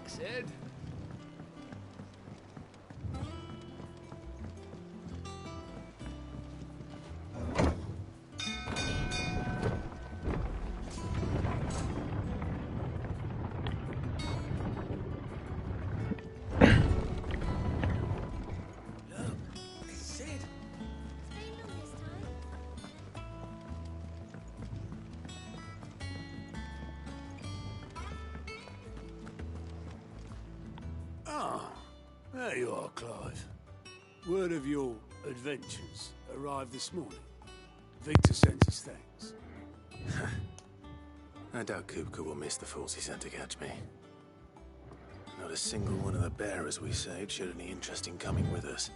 axe-head. There you are, Clive. Word of your adventures arrived this morning. Victor sent his thanks. I doubt Kupka will miss the fools he sent to catch me. Not a single one of the bearers we saved showed any interest in coming with us.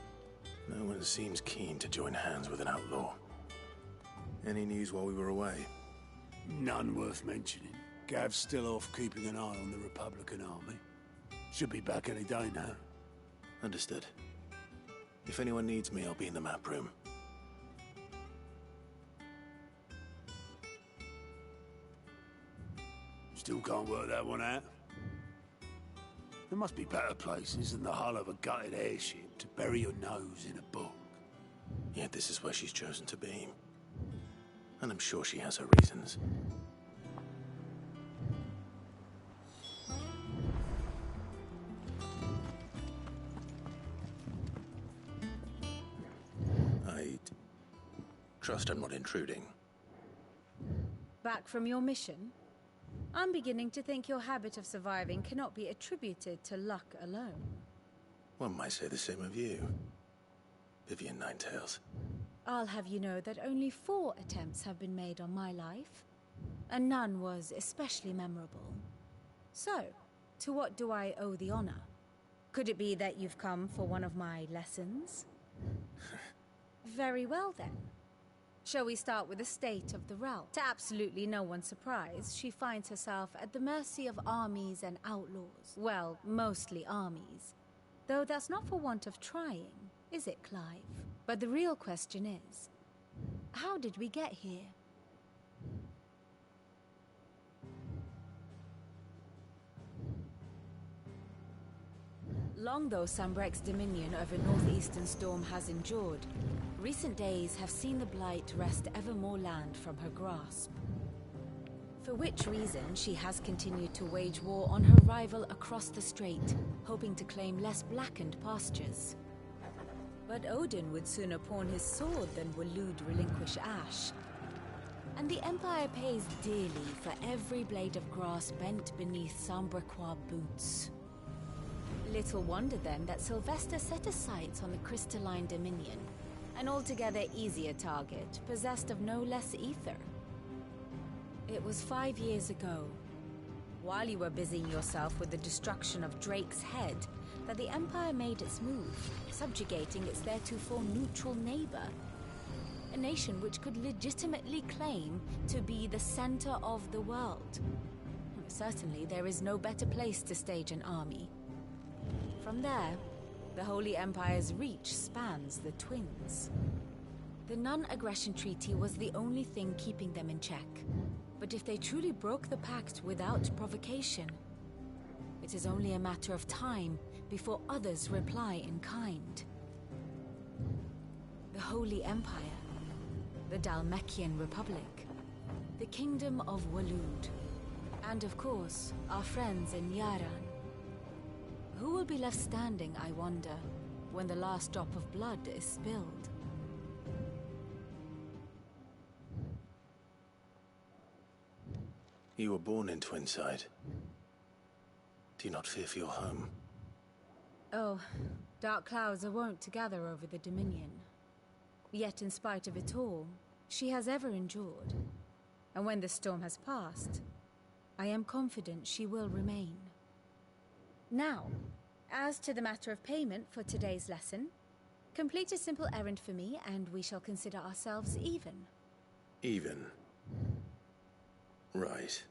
No one seems keen to join hands with an outlaw. Any news while we were away? None worth mentioning. Gav's still off keeping an eye on the Republican army. Should be back any day now. Understood. If anyone needs me, I'll be in the map room. Still can't work that one out. There must be better places than the hull of a gutted airship to bury your nose in a book. Yet this is where she's chosen to be. And I'm sure she has her reasons. Trust I'm not intruding. Back from your mission? I'm beginning to think your habit of surviving cannot be attributed to luck alone. One might say the same of you, Vivian Ninetails. I'll have you know that only 4 attempts have been made on my life, and none was especially memorable. So, to what do I owe the honor? Could it be that you've come for one of my lessons? Very well then. Shall we start with the state of the realm? To absolutely no one's surprise, she finds herself at the mercy of armies and outlaws. Well, mostly armies. Though that's not for want of trying, is it, Clive? But the real question is, how did we get here? Long though Sambrek's dominion over northeastern Storm has endured, recent days have seen the Blight wrest ever more land from her grasp. For which reason she has continued to wage war on her rival across the strait, hoping to claim less blackened pastures. But Odin would sooner pawn his sword than Waloed relinquish Ash. And the Empire pays dearly for every blade of grass bent beneath Sambrequois boots. Little wonder then that Sylvester set his sights on the crystalline dominion, an altogether easier target, possessed of no less ether. It was 5 years ago, while you were busying yourself with the destruction of Drake's head, that the Empire made its move, subjugating its theretofore neutral neighbor. A nation which could legitimately claim to be the center of the world. Certainly, there is no better place to stage an army. From there, the Holy Empire's reach spans the Twins. The non-aggression treaty was the only thing keeping them in check. But if they truly broke the pact without provocation, it is only a matter of time before others reply in kind. The Holy Empire, the Dhalmekian Republic, the Kingdom of Waloed, and of course, our friends in Yaran. Who will be left standing, I wonder, when the last drop of blood is spilled? You were born in Twinside. Do you not fear for your home? Oh, dark clouds are wont to gather over the Dominion. Yet in spite of it all, she has ever endured. And when the storm has passed, I am confident she will remain. Now, as to the matter of payment for today's lesson, complete a simple errand for me and we shall consider ourselves even. Even? Right.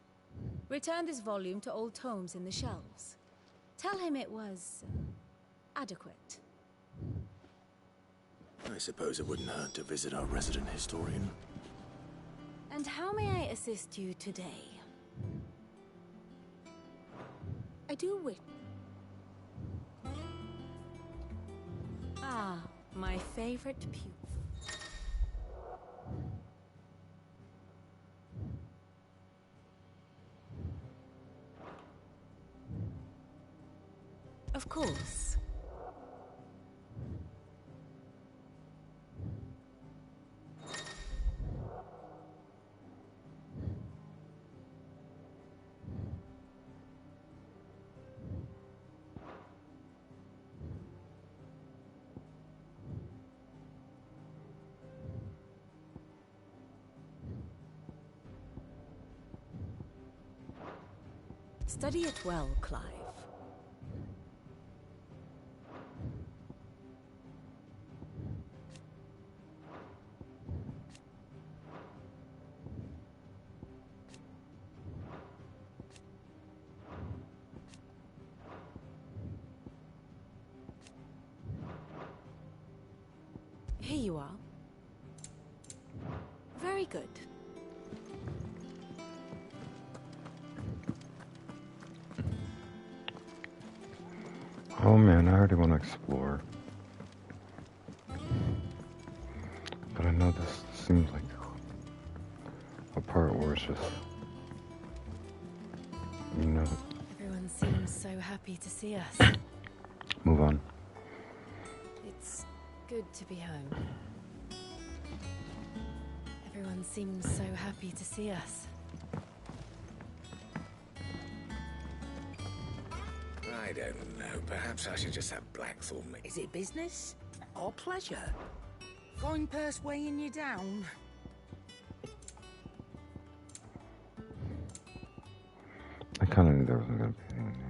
Return this volume to old tomes in the shelves. Tell him it was adequate. I suppose it wouldn't hurt to visit our resident historian. And how may I assist you today? I do wish favorite pupil. Of course. Study it well, Clive. Here you are. Very good. Oh man, I already want to explore. But I know this seems like a part where it's just, you know. Everyone seems so happy to see us. Move on. It's good to be home. Everyone seems so happy to see us. I don't know. Perhaps I should just have Blackthorn. Is it business or pleasure? Going purse weighing you down? I kind of knew there wasn't going to be anything new.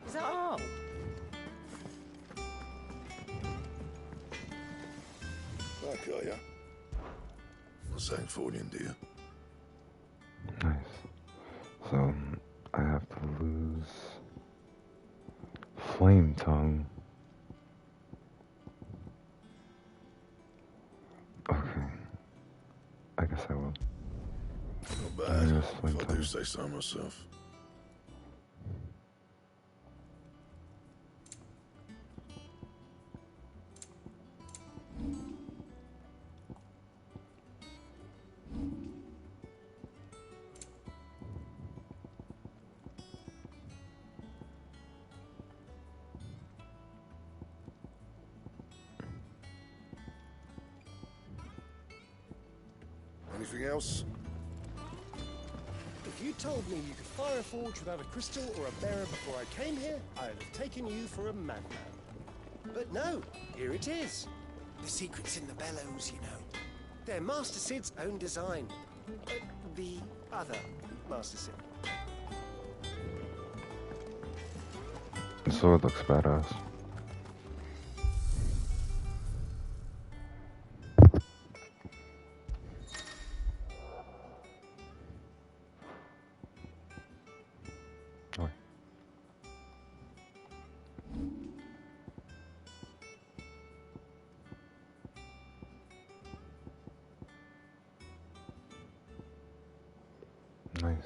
Is that all? Back, are ya? What's that for you, dear? Nice. So, I have to lose Flame Tongue. Okay. I guess I will. Not bad, if I do say so myself. Anything else? If you told me you could fire a forge without a crystal or a bearer before I came here, I'd have taken you for a madman. But no, here it is. The secret's in the bellows, you know. They're Master Sid's own design. The other Master Sid. The sword looks badass. Nice.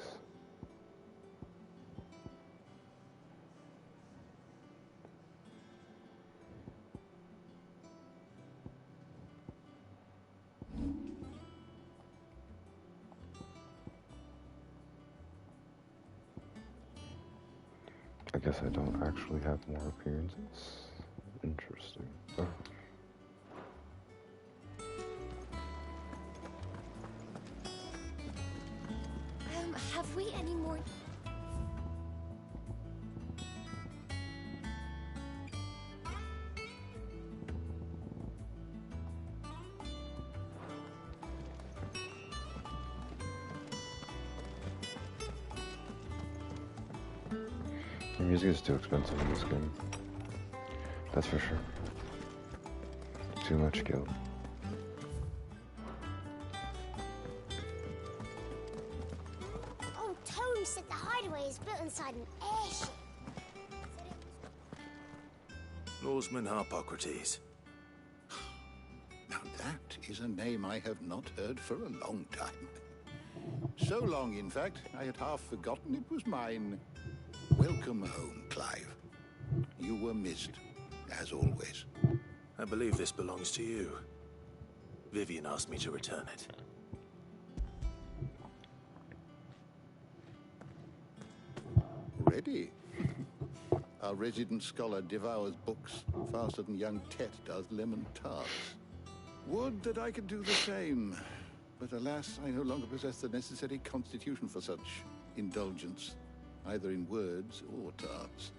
I guess I don't actually have more appearances. Interesting. Oh. Have we any more? The music is too expensive in this game. That's for sure. Too much guild. Oh, Tone said the hideaway is built inside an airship. Oarsman Harpocrates. Now that is a name I have not heard for a long time. So long, in fact, I had half forgotten it was mine. Welcome home, Clive. You were missed, as always. I believe this belongs to you. Vivian asked me to return it. Ready? Our resident scholar devours books faster than young Tet does lemon tarts. Would that I could do the same. But alas, I no longer possess the necessary constitution for such indulgence, either in words or tarts.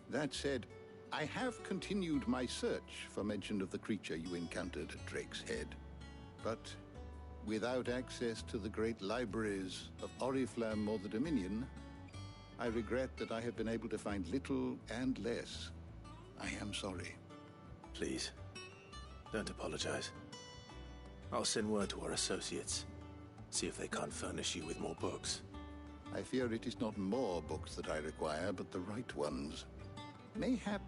That said, I have continued my search for mention of the creature you encountered at Drake's Head. But without access to the great libraries of Oriflamme or the Dominion, I regret that I have been able to find little and less. I am sorry. Please, don't apologize. I'll send word to our associates. See if they can't furnish you with more books. I fear it is not more books that I require, but the right ones. Mayhap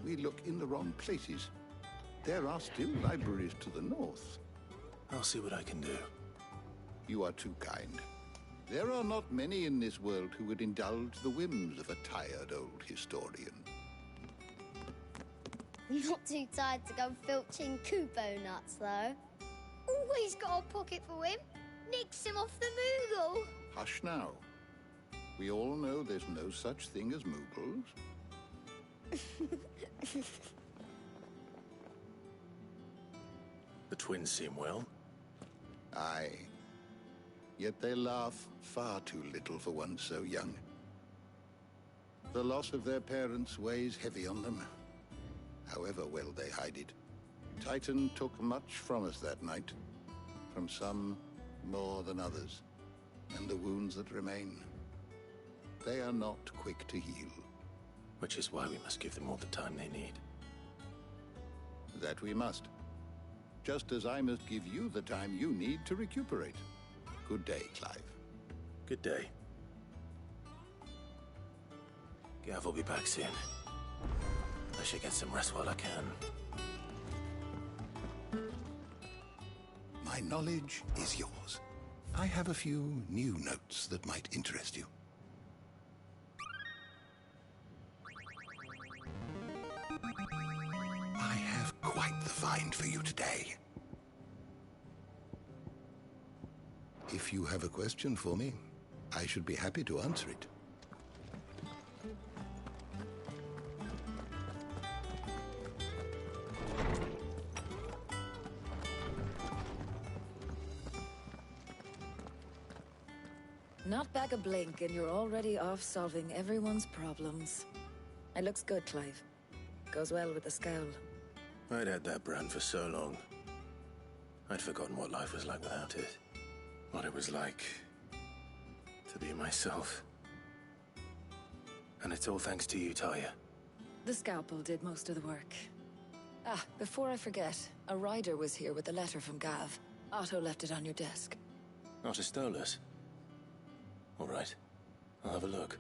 we look in the wrong places. There are still libraries to the north. I'll see what I can do. You are too kind. There are not many in this world who would indulge the whims of a tired old historian. Not too tired to go filching Kupo nuts, though. Always got a pocket for him. Nicks him off the Moogle. Hush now. We all know there's no such thing as Moogles. The twins seem well. Aye. Yet they laugh far too little for one so young. The loss of their parents weighs heavy on them, however well they hide it. Titan took much from us that night, from some more than others, and the wounds that remain, they are not quick to heal. Which is why we must give them all the time they need. That we must. Just as I must give you the time you need to recuperate. Good day, Clive. Good day. Gav will be back soon. I should get some rest while I can. My knowledge is yours. I have a few new notes that might interest you. I have quite the find for you today. If you have a question for me, I should be happy to answer it. Not back a blink and you're already off solving everyone's problems. It looks good, Clive. Goes well with the scowl. I'd had that brand for so long. I'd forgotten what life was like without it. What it was like to be myself. And it's all thanks to you, Talia. The scalpel did most of the work. Ah, before I forget, a rider was here with a letter from Gav. Otto left it on your desk. Not a stolus. All right, I'll have a look.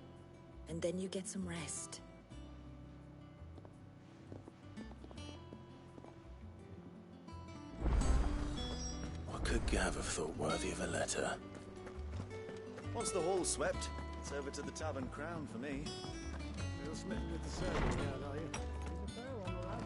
And then you get some rest. What could Gav have thought worthy of a letter? Once the hall's swept, it's over to the Tavern Crown for me. Real smitten with the servant yard, are you? He's a fair one, all right.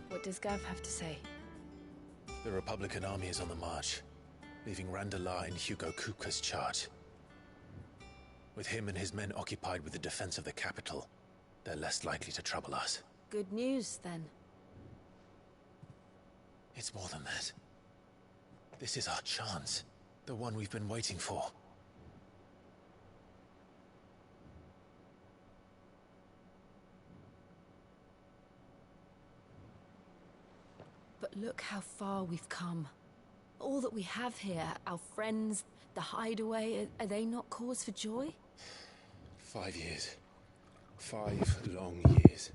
What does Gav have to say? The Republican army is on the march. leaving Randalar in Hugo Kupka's charge. With him and his men occupied with the defense of the capital, they're less likely to trouble us. Good news, then. It's more than that. This is our chance. The one we've been waiting for. But look how far we've come. All that we have here, our friends, the hideaway, are they not cause for joy? 5 years. 5 long years.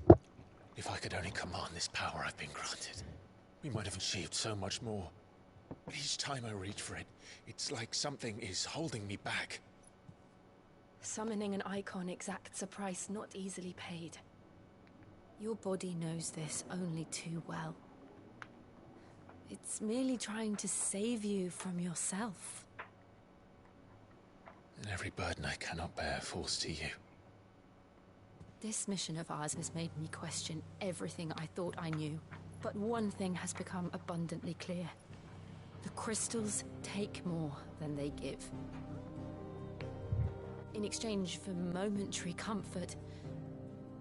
If I could only command this power I've been granted, we might have achieved so much more. But each time I reach for it, it's like something is holding me back. Summoning an icon exacts a price not easily paid. Your body knows this only too well. It's merely trying to save you from yourself. And every burden I cannot bear falls to you. This mission of ours has made me question everything I thought I knew. But one thing has become abundantly clear. The crystals take more than they give. In exchange for momentary comfort,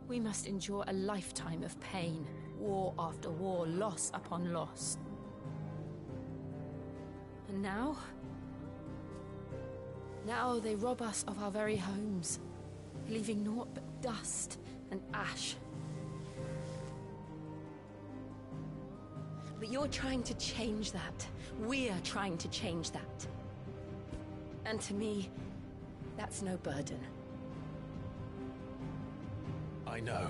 we must endure a lifetime of pain, war after war, loss upon loss. And now they rob us of our very homes, leaving naught but dust and ash. But you're trying to change that. We're trying to change that. And to me, that's no burden. I know,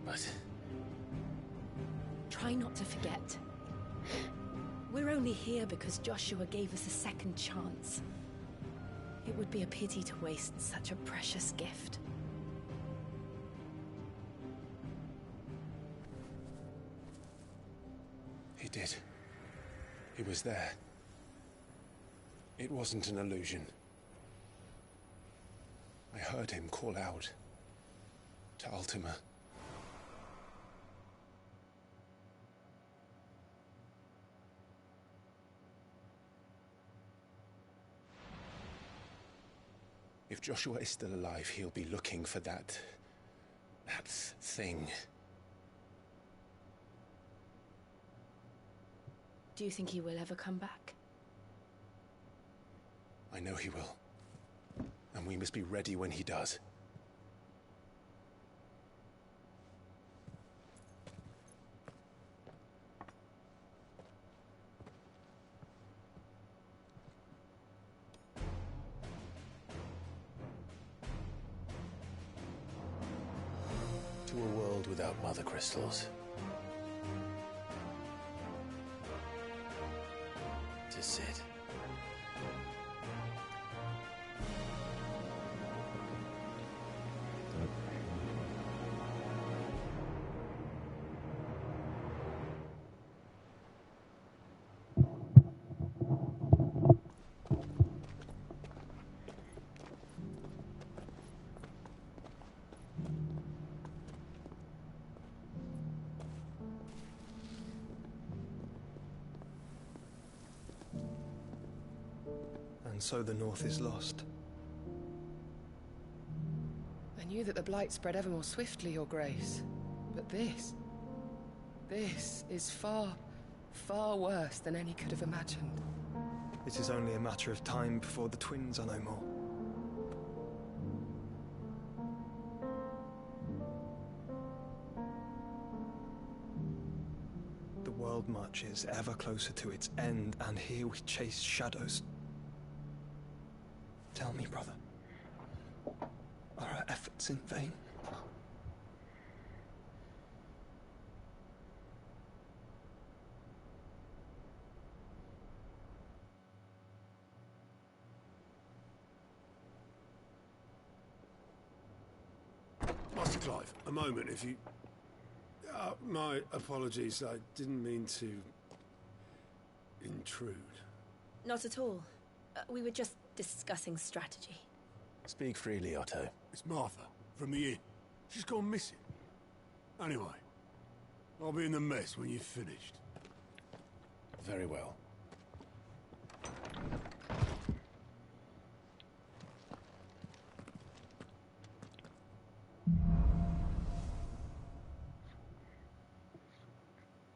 but... Try not to forget. We're only here because Joshua gave us a second chance. It would be a pity to waste such a precious gift. He did. He was there. It wasn't an illusion. I heard him call out to Ultima. If Joshua is still alive, he'll be looking for that thing. Do you think he will ever come back? I know he will. And we must be ready when he does. To a world without mother crystals. To Sid. And so the North is lost. I knew that the Blight spread ever more swiftly, Your Grace. But this is far, far worse than any could have imagined. It is only a matter of time before the twins are no more. The world marches ever closer to its end, and here we chase shadows. Tell me, brother, are our efforts in vain? Master Clive, a moment, if you... my apologies, I didn't mean to... intrude. Not at all. We were just discussing strategy. Speak freely, Otto. It's Martha, from the inn. She's gone missing. Anyway, I'll be in the mess when you've finished. Very well.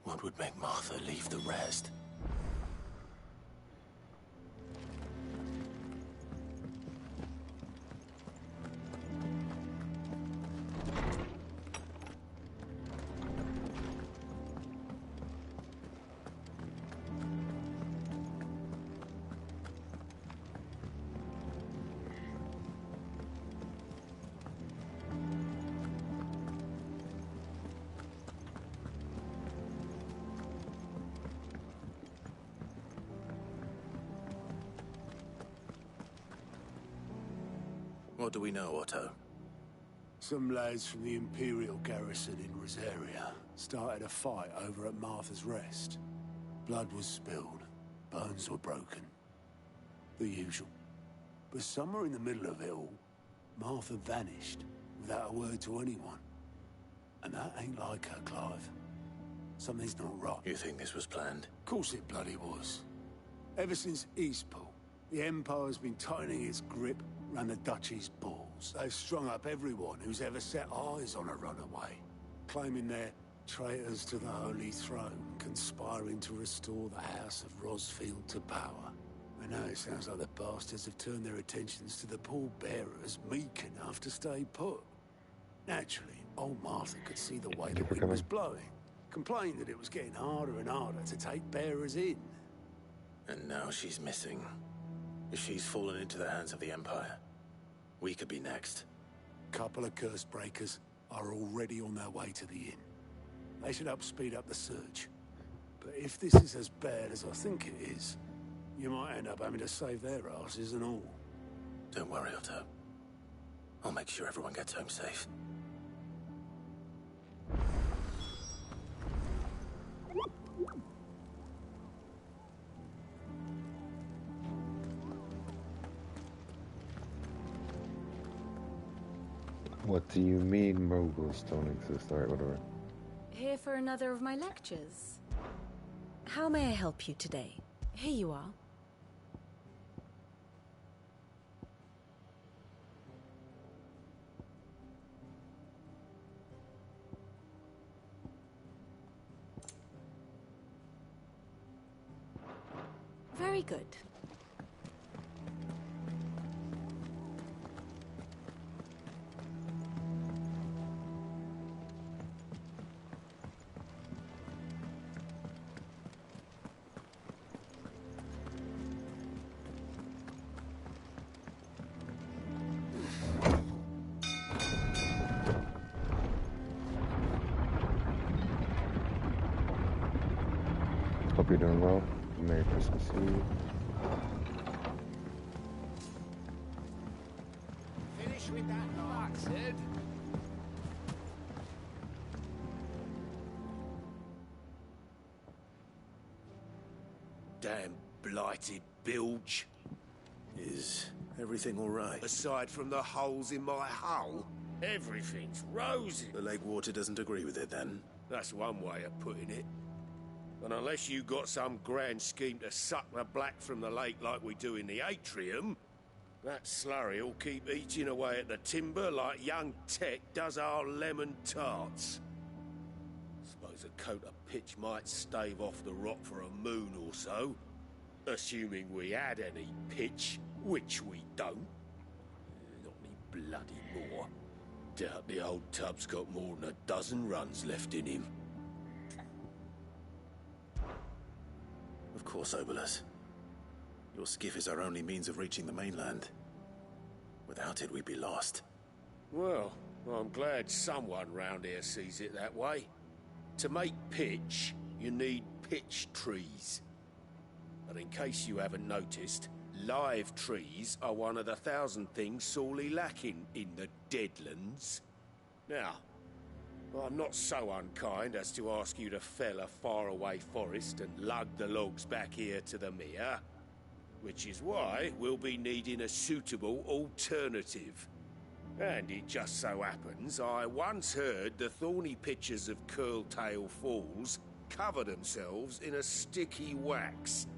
What would make Martha leave the rest? What do we know, Otto? Some lads from the Imperial garrison in Rosaria started a fight over at Martha's Rest. Blood was spilled, bones were broken. The usual. But somewhere in the middle of it all, Martha vanished without a word to anyone. And that ain't like her, Clive. Something's not right. You think this was planned? Of course it bloody was. Ever since Eastpool, the Empire's been tightening its grip around the Duchy's balls. They've strung up everyone who's ever set eyes on a runaway, claiming they're traitors to the Holy Throne, conspiring to restore the House of Rosfield to power. I know it sounds like the bastards have turned their attentions to the pallbearers meek enough to stay put. Naturally, old Martha could see the way the wind was blowing, complained that it was getting harder and harder to take bearers in. And now she's missing. If she's fallen into the hands of the Empire, we could be next. Couple of curse breakers are already on their way to the inn. They should help speed up the search. But if this is as bad as I think it is, you might end up having to save their asses and all. Don't worry, Otto. I'll make sure everyone gets home safe. What do you mean moguls don't exist? Alright, whatever. Here for another of my lectures. How may I help you today? Here you are. Very good. Hope you're doing well. Merry Christmas Eve. Finish with that bastard. Damn blighted bilge. Is everything all right? Aside from the holes in my hull, everything's rosy. The lake water doesn't agree with it, then? That's one way of putting it. And unless you got some grand scheme to suck the black from the lake like we do in the atrium, that slurry will keep eating away at the timber like young Tech does our lemon tarts. Suppose a coat of pitch might stave off the rot for a moon or so, assuming we had any pitch, which we don't. Not any bloody more. Doubt the old tub's got more than a dozen runs left in him. Of course, Obolus. Your skiff is our only means of reaching the mainland. Without it, we'd be lost. Well, I'm glad someone round here sees it that way. To make pitch, you need pitch trees. But in case you haven't noticed, live trees are one of the 1,000 things sorely lacking in the Deadlands. Now, I'm not so unkind as to ask you to fell a faraway forest and lug the logs back here to the mere, which is why we'll be needing a suitable alternative. And it just so happens I once heard the thorny pitchers of Curltail Falls cover themselves in a sticky wax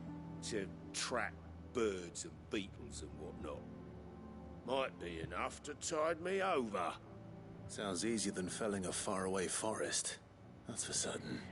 to trap birds and beetles and whatnot. Might be enough to tide me over. Sounds easier than felling a faraway forest. That's for certain.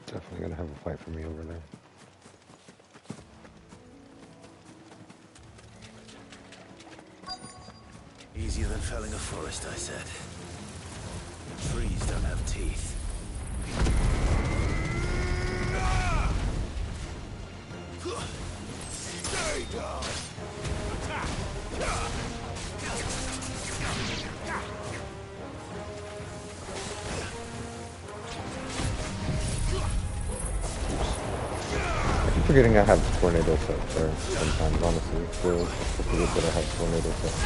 Definitely gonna have a fight for me over there. Easier than felling a forest, I said. Trees don't have teeth. Stay down! Attack! I keep forgetting I have tornado sets there sometimes, honestly. It feels pretty good that I have tornado sets.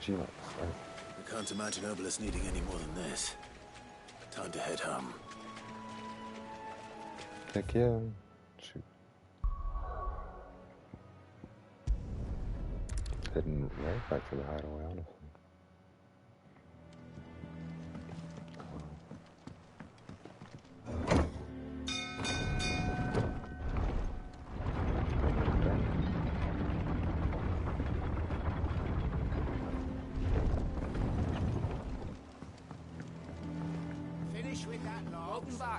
I can't imagine Obelisk needing any more than this. Time to head home. Heck yeah. Shoot. Heading right back to the hideaway, honestly.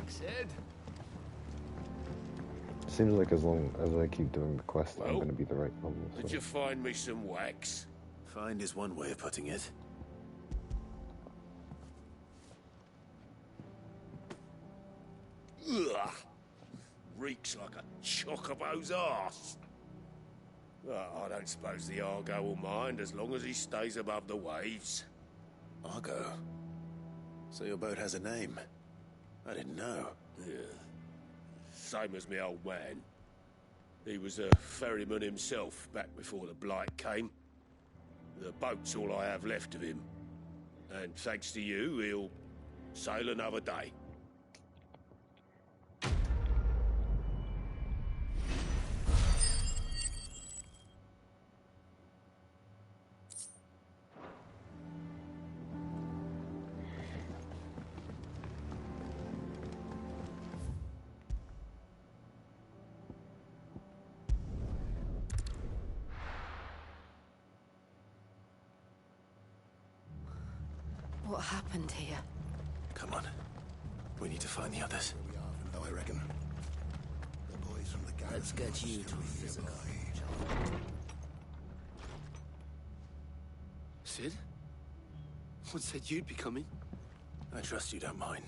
Sid. Seems like as long as I keep doing the quest, I'm gonna be the right level. So. Did you find me some wax? Find is one way of putting it. Ugh. Reeks like a chocobo's arse. Well, I don't suppose the Argo will mind as long as he stays above the waves. Argo? So your boat has a name? I didn't know. Yeah. Same as me old man. He was a ferryman himself back before the Blight came. The boat's all I have left of him. And thanks to you, he'll sail another day. What happened here? Come on. We need to find the others. Though I reckon. The boys from the garrison. Let's get you to a physical. Sid? What said you'd be coming? I trust you don't mind.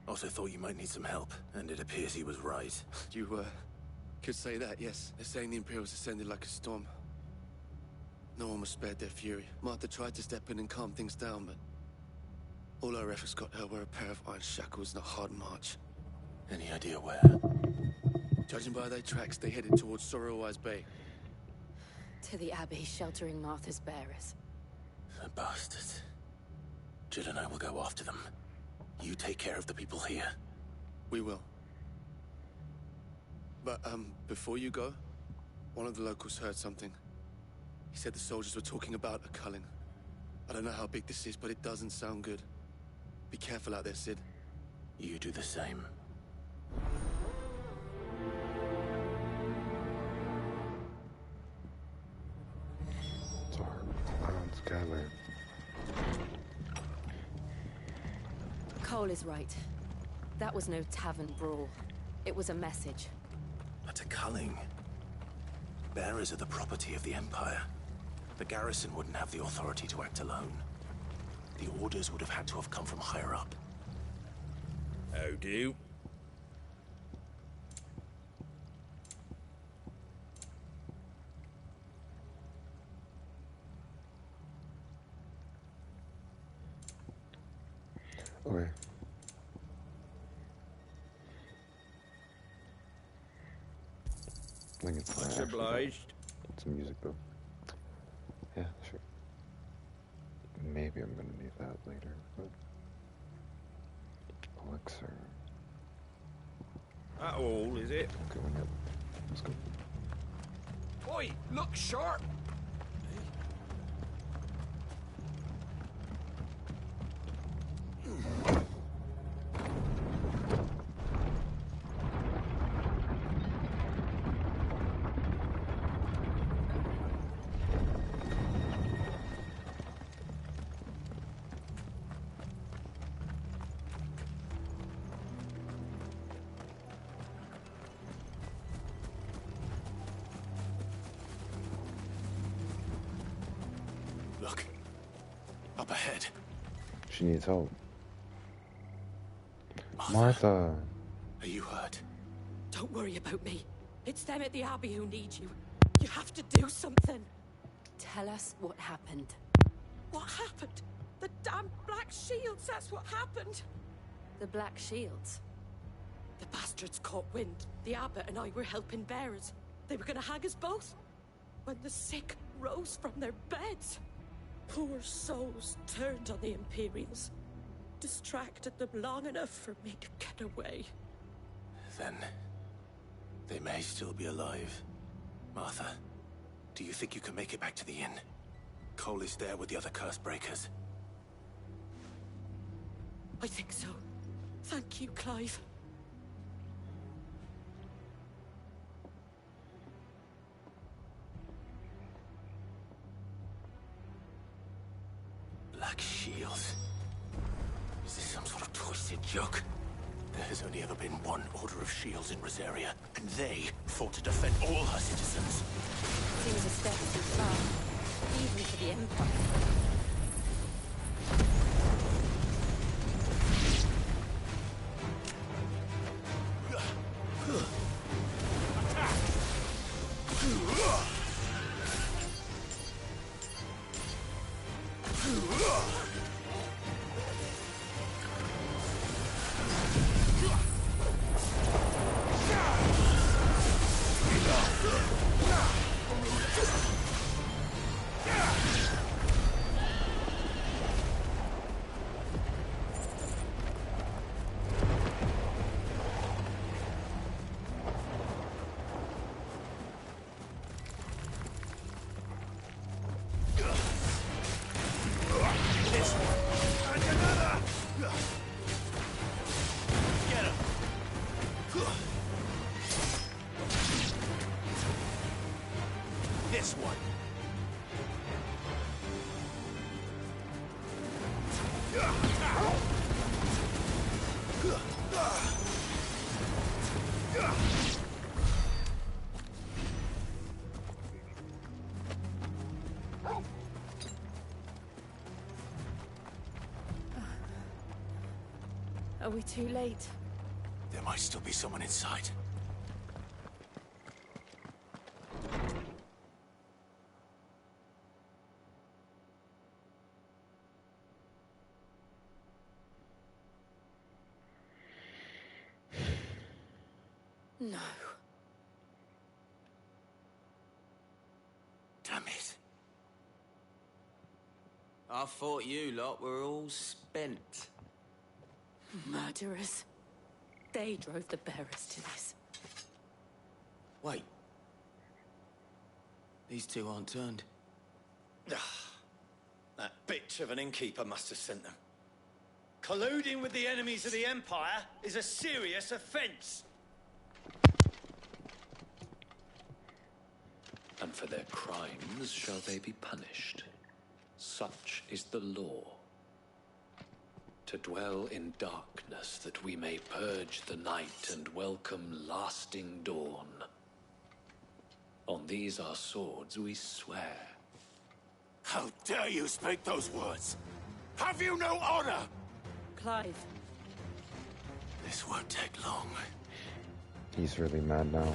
Also thought you might need some help, and it appears he was right. You, could say that, yes. They're saying the Imperials ascended like a storm. No one was spared their fury. Martha tried to step in and calm things down, but all our efforts got her were a pair of iron shackles and a hard march. Any idea where? Judging by their tracks, they headed towards Sorrowwise Bay. To the Abbey sheltering Martha's bearers. The bastards. Jill and I will go after them. You take care of the people here. We will. But, before you go, one of the locals heard something. He said the soldiers were talking about a culling. I don't know how big this is, but it doesn't sound good. Be careful out there, Sid. You do the same. It's hard. Skylar. Cole is right. That was no tavern brawl. It was a message. But a culling. Bearers are the property of the Empire. The garrison wouldn't have the authority to act alone. The orders would have had to have come from higher up. How do? Okay. I think it's Much obliged. Some music though. Yeah, sure. Maybe I'm gonna need that later, but elixir. That all, is it? Okay, well, let's go. Oi, look sharp! Look. Up ahead. She needs help. Martha. Are you hurt? Don't worry about me. It's them at the Abbey who need you. You have to do something. Tell us what happened. What happened? The damn Black Shields, that's what happened. The Black Shields? The bastards caught wind. The abbot and I were helping bearers. They were gonna hang us both. When the sick rose from their beds. Poor souls turned on the Imperials. Distracted them long enough for me to get away. Then they may still be alive. Martha, do you think you can make it back to the inn? Cole is there with the other curse breakers. I think so. Thank you, Clive. Black Shields? Is this some sort of twisted joke? There has only ever been one Order of Shields in Rosaria, and they fought to defend all her citizens. Seems a step too far, even for the Empire. This one. Are we too late? There might still be someone inside. No. Damn it. I thought you lot were all spent. Murderers. They drove the bearers to this. Wait. These two aren't turned. That bitch of an innkeeper must have sent them. Colluding with the enemies of the Empire is a serious offense. And for their crimes shall they be punished. Such is the law. to dwell in darkness that we may purge the night and welcome lasting dawn. On these our swords we swear. How dare you speak those words? Have you no honor? Clive. This won't take long. He's really mad now.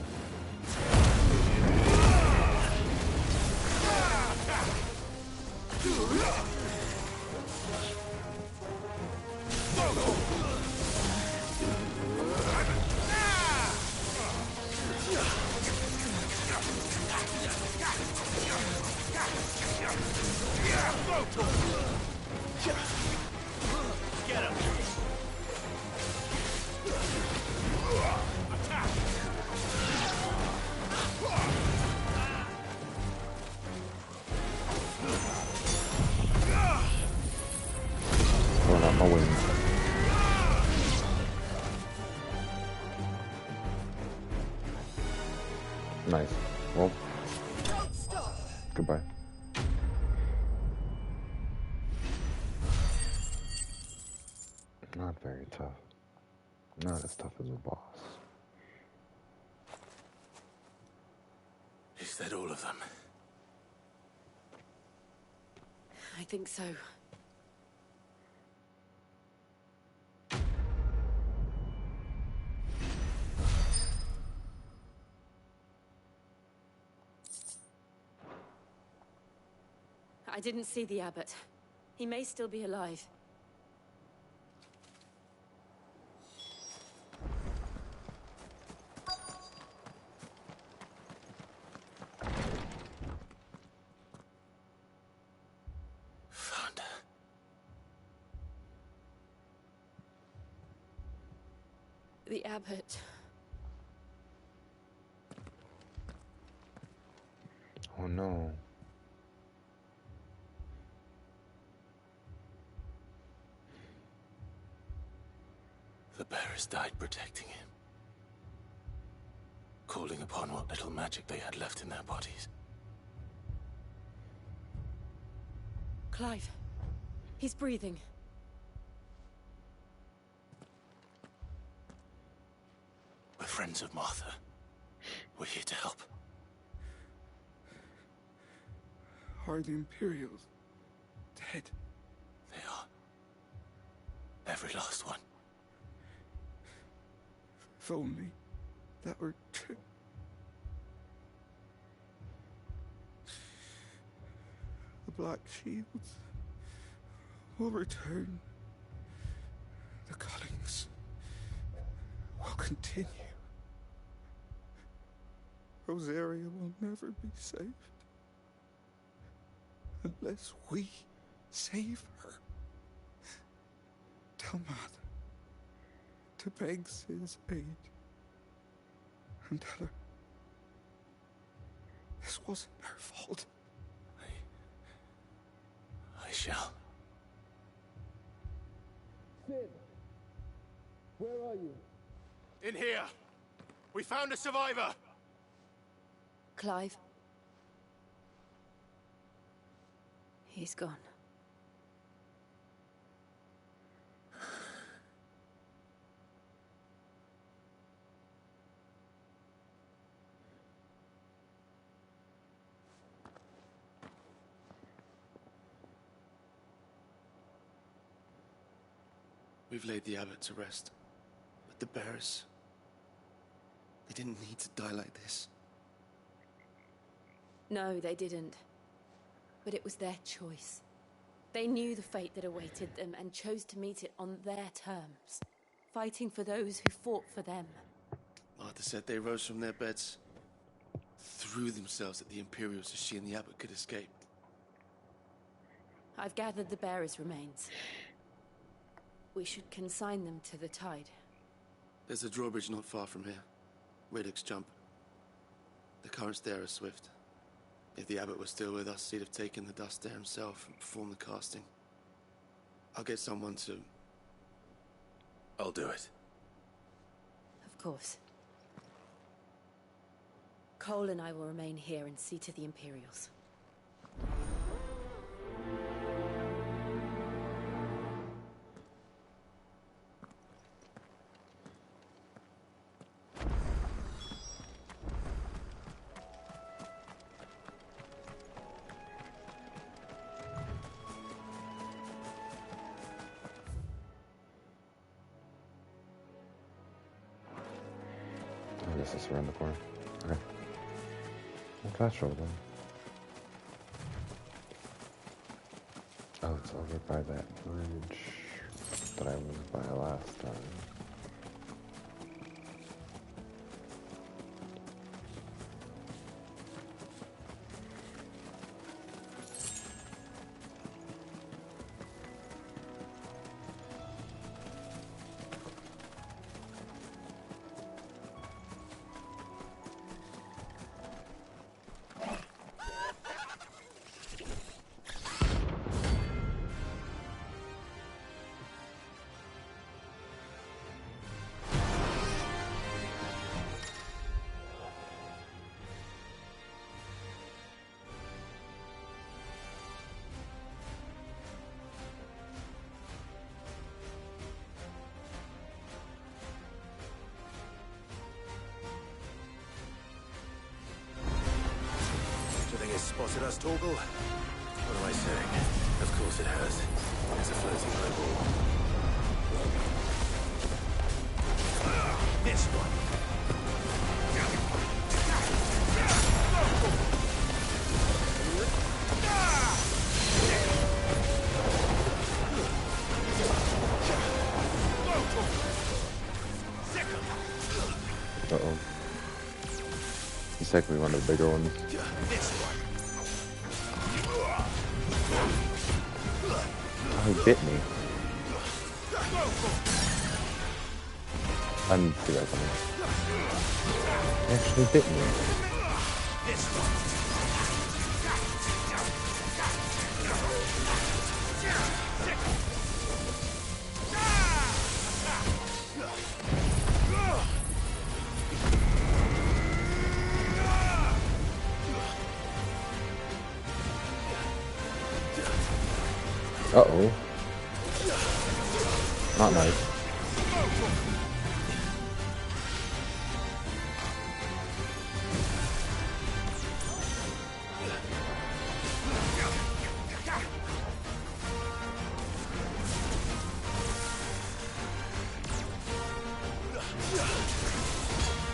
Get him! Going on my way. Nice. Well, goodbye. Not very tough. Not as tough as a boss. Is that all of them? I think so. I didn't see the abbot. He may still be alive. Found her. The abbot. Oh no. The bearers died protecting him. Calling upon what little magic they had left in their bodies. Clive. He's breathing. We're friends of Martha. We're here to help. Are the Imperials dead? They are. Every last one. If only that were true. The Black Shields will return. The cuttings will continue. Rosaria will never be saved unless we save her. Tell Mother to beg Sid's aid. And tell her this wasn't her fault. I shall. Sid, where are you? In here! We found a survivor! Clive. He's gone. We've laid the abbot to rest. But the bearers... they didn't need to die like this. No, they didn't. But it was their choice. They knew the fate that awaited them and chose to meet it on their terms, fighting for those who fought for them. Martha said they rose from their beds, threw themselves at the Imperials so she and the abbot could escape. I've gathered the bearers' remains. We should consign them to the tide. There's a drawbridge not far from here. Radix jump. The currents there are swift. If the abbot was still with us, he'd have taken the dust there himself and performed the casting. I'll get someone to... I'll do it. Of course. Cole and I will remain here and see to the Imperials. guess it's around the corner. Okay. Well, fast travel then. Oh, it's over by that bridge that I was by last time. Spotted us, Torgal? What am I saying? Of course it has. It's a floating eyeball. This one. Uh-oh. He's technically one of the bigger ones. He bit me. I didn't see that coming. He actually bit me. Uh-oh. Not nice.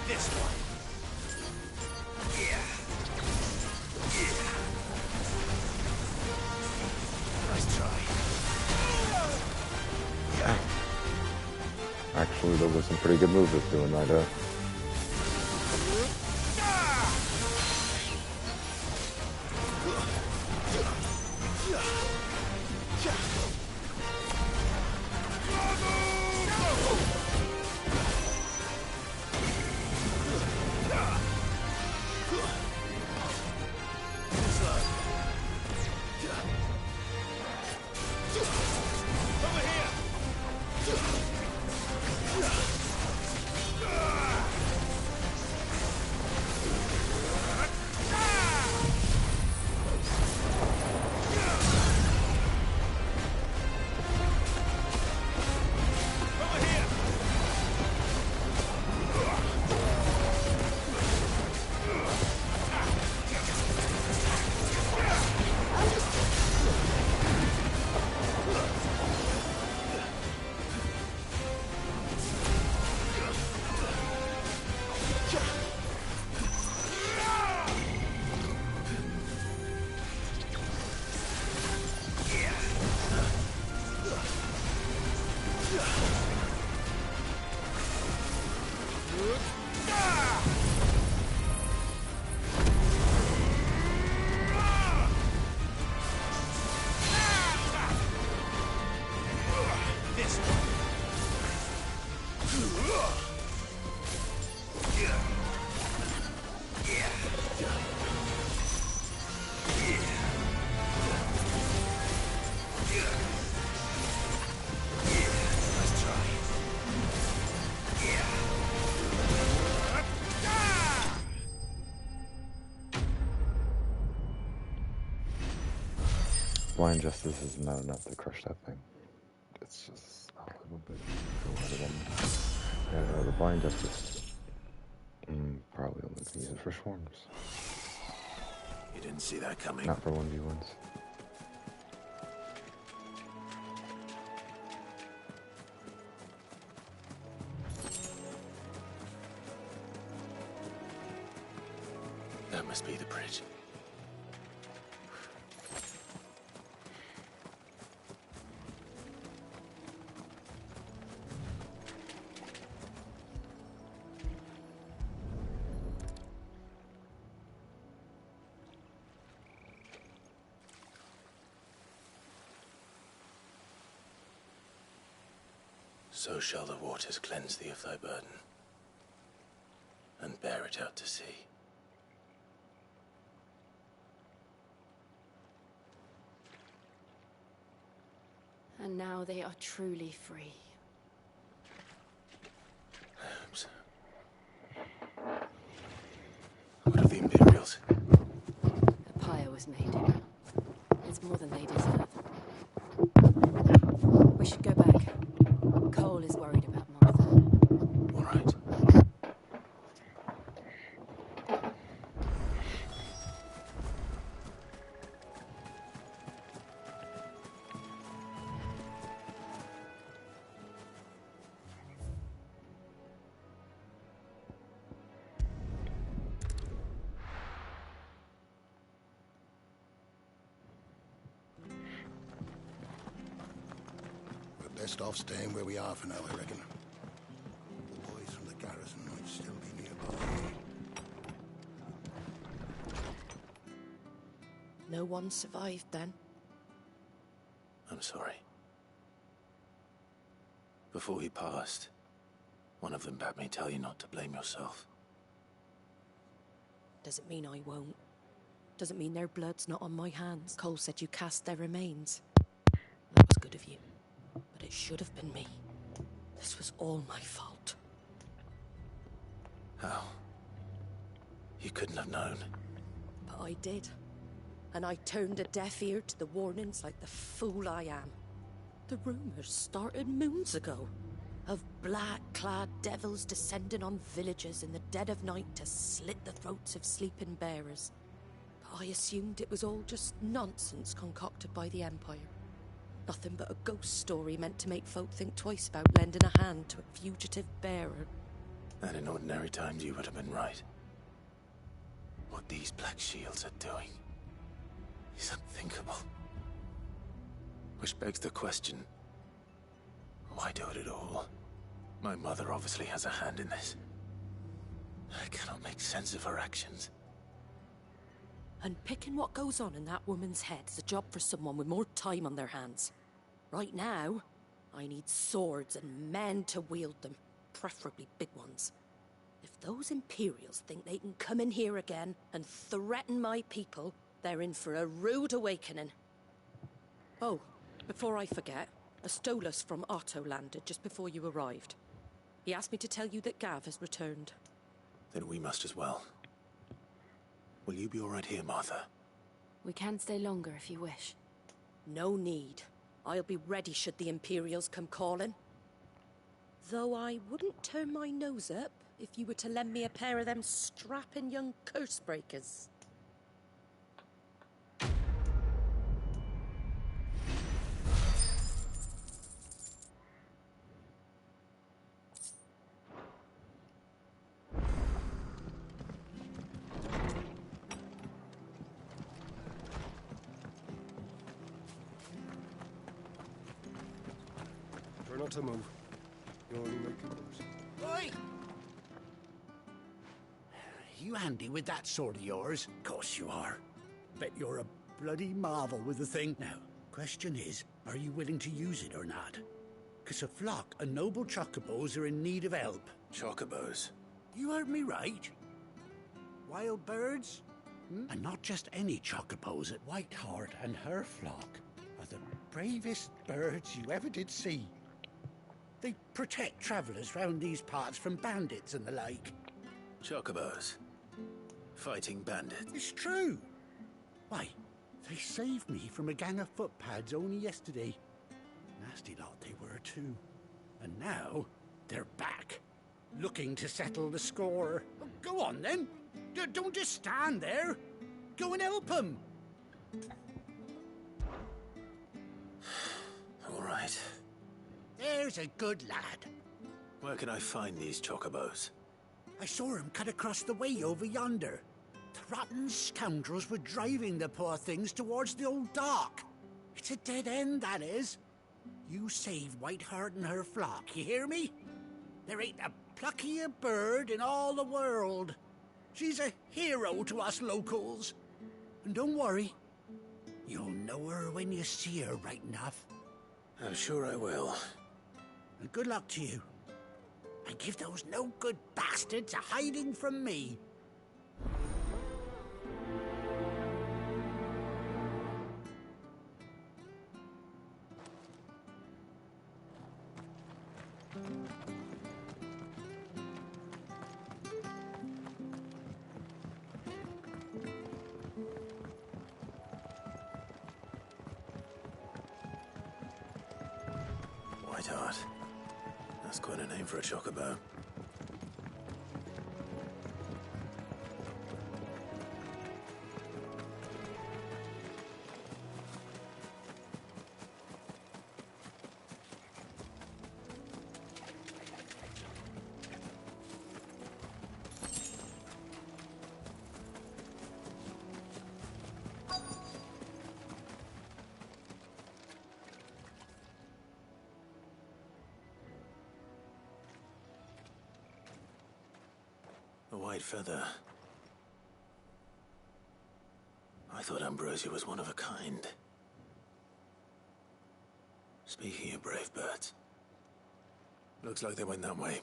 This one. Nice try. Actually, those are some pretty good moves it's doing right there. Blind Justice is not enough to crush that thing. It's just a little bit better than... Yeah, no, the Blind Justice... probably only can use it for swarms. You didn't see that coming. Not for 1v1s. must be the bridge. So shall the waters cleanse thee of thy burden, and bear it out to sea. And now they are truly free. What of the Imperials? A pyre was made. It's more than they deserve. We should go back. Cole is worried about Martha. All right. Best off staying where we are for now, I reckon. The boys from the garrison might still be nearby. No one survived then? I'm sorry. Before he passed, one of them bade me tell you not to blame yourself. Doesn't mean I won't. Doesn't mean their blood's not on my hands. Cole said you cast their remains. That was good of you. But it should have been me. This was all my fault. How? You couldn't have known. But I did. And I turned a deaf ear to the warnings like the fool I am. The rumors started moons ago. Of black-clad devils descending on villages in the dead of night to slit the throats of sleeping bearers. But I assumed it was all just nonsense concocted by the Empire. Nothing but a ghost story meant to make folk think twice about lending a hand to a fugitive bearer. And in ordinary times you would have been right. What these Black Shields are doing is unthinkable. Which begs the question, why do it at all? My mother obviously has a hand in this. I cannot make sense of her actions. And picking what goes on in that woman's head is a job for someone with more time on their hands. Right now, I need swords and men to wield them, preferably big ones. If those Imperials think they can come in here again and threaten my people, they're in for a rude awakening. Oh, before I forget, a Stolas from Otto landed just before you arrived. He asked me to tell you that Gav has returned. Then we must as well. Will you be all right here, Martha? We can stay longer if you wish. No need. I'll be ready should the Imperials come calling. Though I wouldn't turn my nose up if you were to lend me a pair of them strapping young curse breakers. Try not to move. You're only making noise. Oi! You handy with that sword of yours? Course you are. Bet you're a bloody marvel with the thing. Now, question is, are you willing to use it or not? 'Cause a flock of noble chocobos are in need of help. Chocobos? You heard me right. Wild birds? And not just any chocobos. At Whiteheart and her flock are the bravest birds you ever did see. They protect travellers round these parts from bandits and the like. Chocobos? Fighting bandits? It's true. Why, they saved me from a gang of footpads only yesterday. Nasty lot they were too. And now, they're back, looking to settle the score. Oh, go on then. Don't just stand there. Go and help them. All right. There's a good lad. Where can I find these chocobos? I saw him cut across the way over yonder. rotten scoundrels were driving the poor things towards the old dock. It's a dead end, that is. You saved Whiteheart and her flock, you hear me? There ain't a pluckier bird in all the world. She's a hero to us locals. And don't worry, you'll know her when you see her right enough. I'm sure I will. And good luck to you. And give those no-good bastards a hiding from me. Whiteheart. That's quite a name for a chocobo. A white feather. I thought Ambrosia was one of a kind. Speaking of brave birds, looks like they went that way.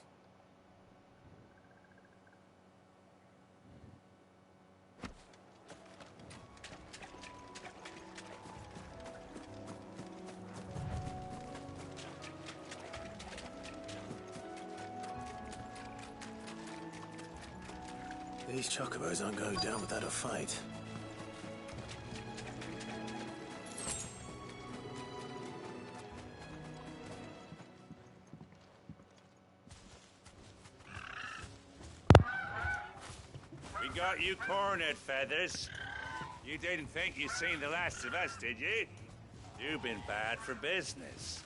These chocobos aren't going down without a fight. We got you cornered, Feathers. You didn't think you'd seen the last of us, did you? You've been bad for business.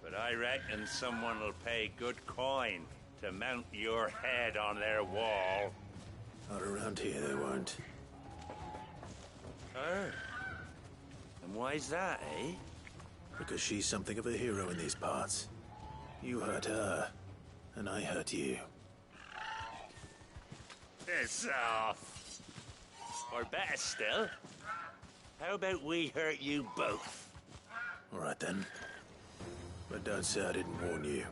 But I reckon someone will pay good coin to mount your head on their wall. Not around here, they won't. Oh. And why's that, eh? Because she's something of a hero in these parts. You hurt her, and I hurt you. Piss off. Or better still, how about we hurt you both? All right, then. But don't say I didn't warn you.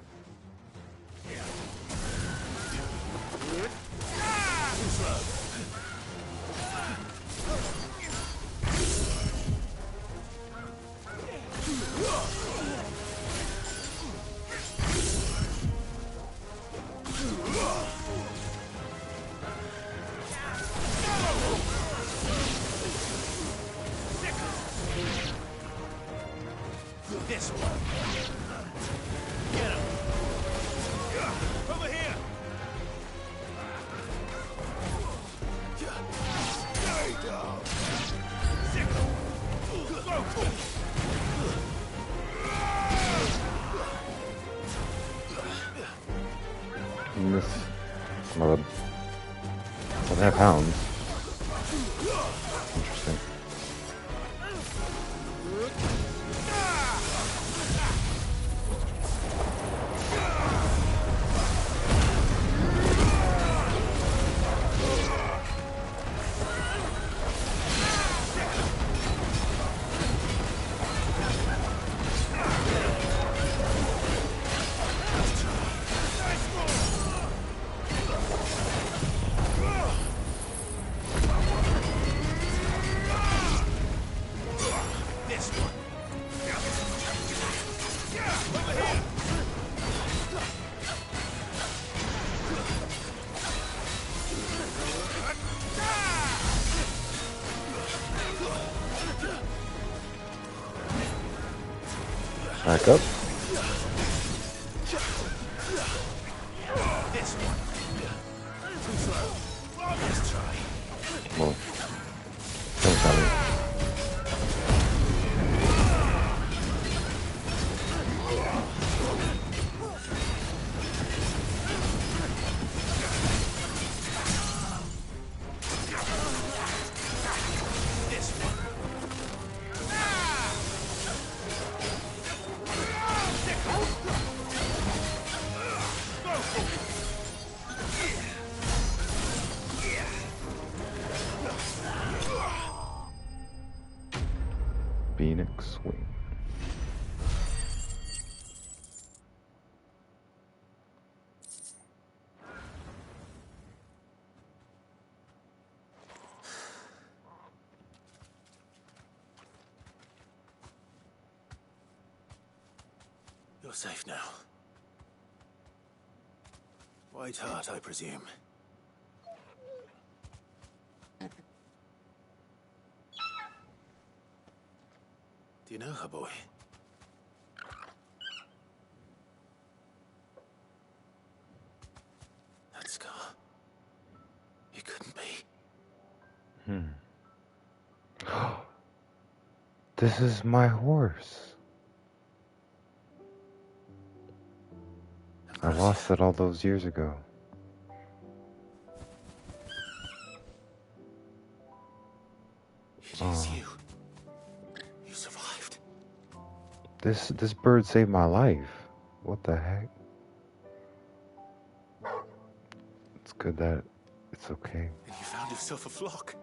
Too slow. This one. Get him. Over here. And this another 7.5 pounds. Interesting. Back up. Well, thanks, Ali. Phoenix Wing. You're safe now. White Hart, I presume. Do you know her, boy? That scar. It couldn't be. This is my horse. I lost it all those years ago. It is you. You survived. This bird saved my life. What the heck? It's good that it's okay. And you found yourself a flock.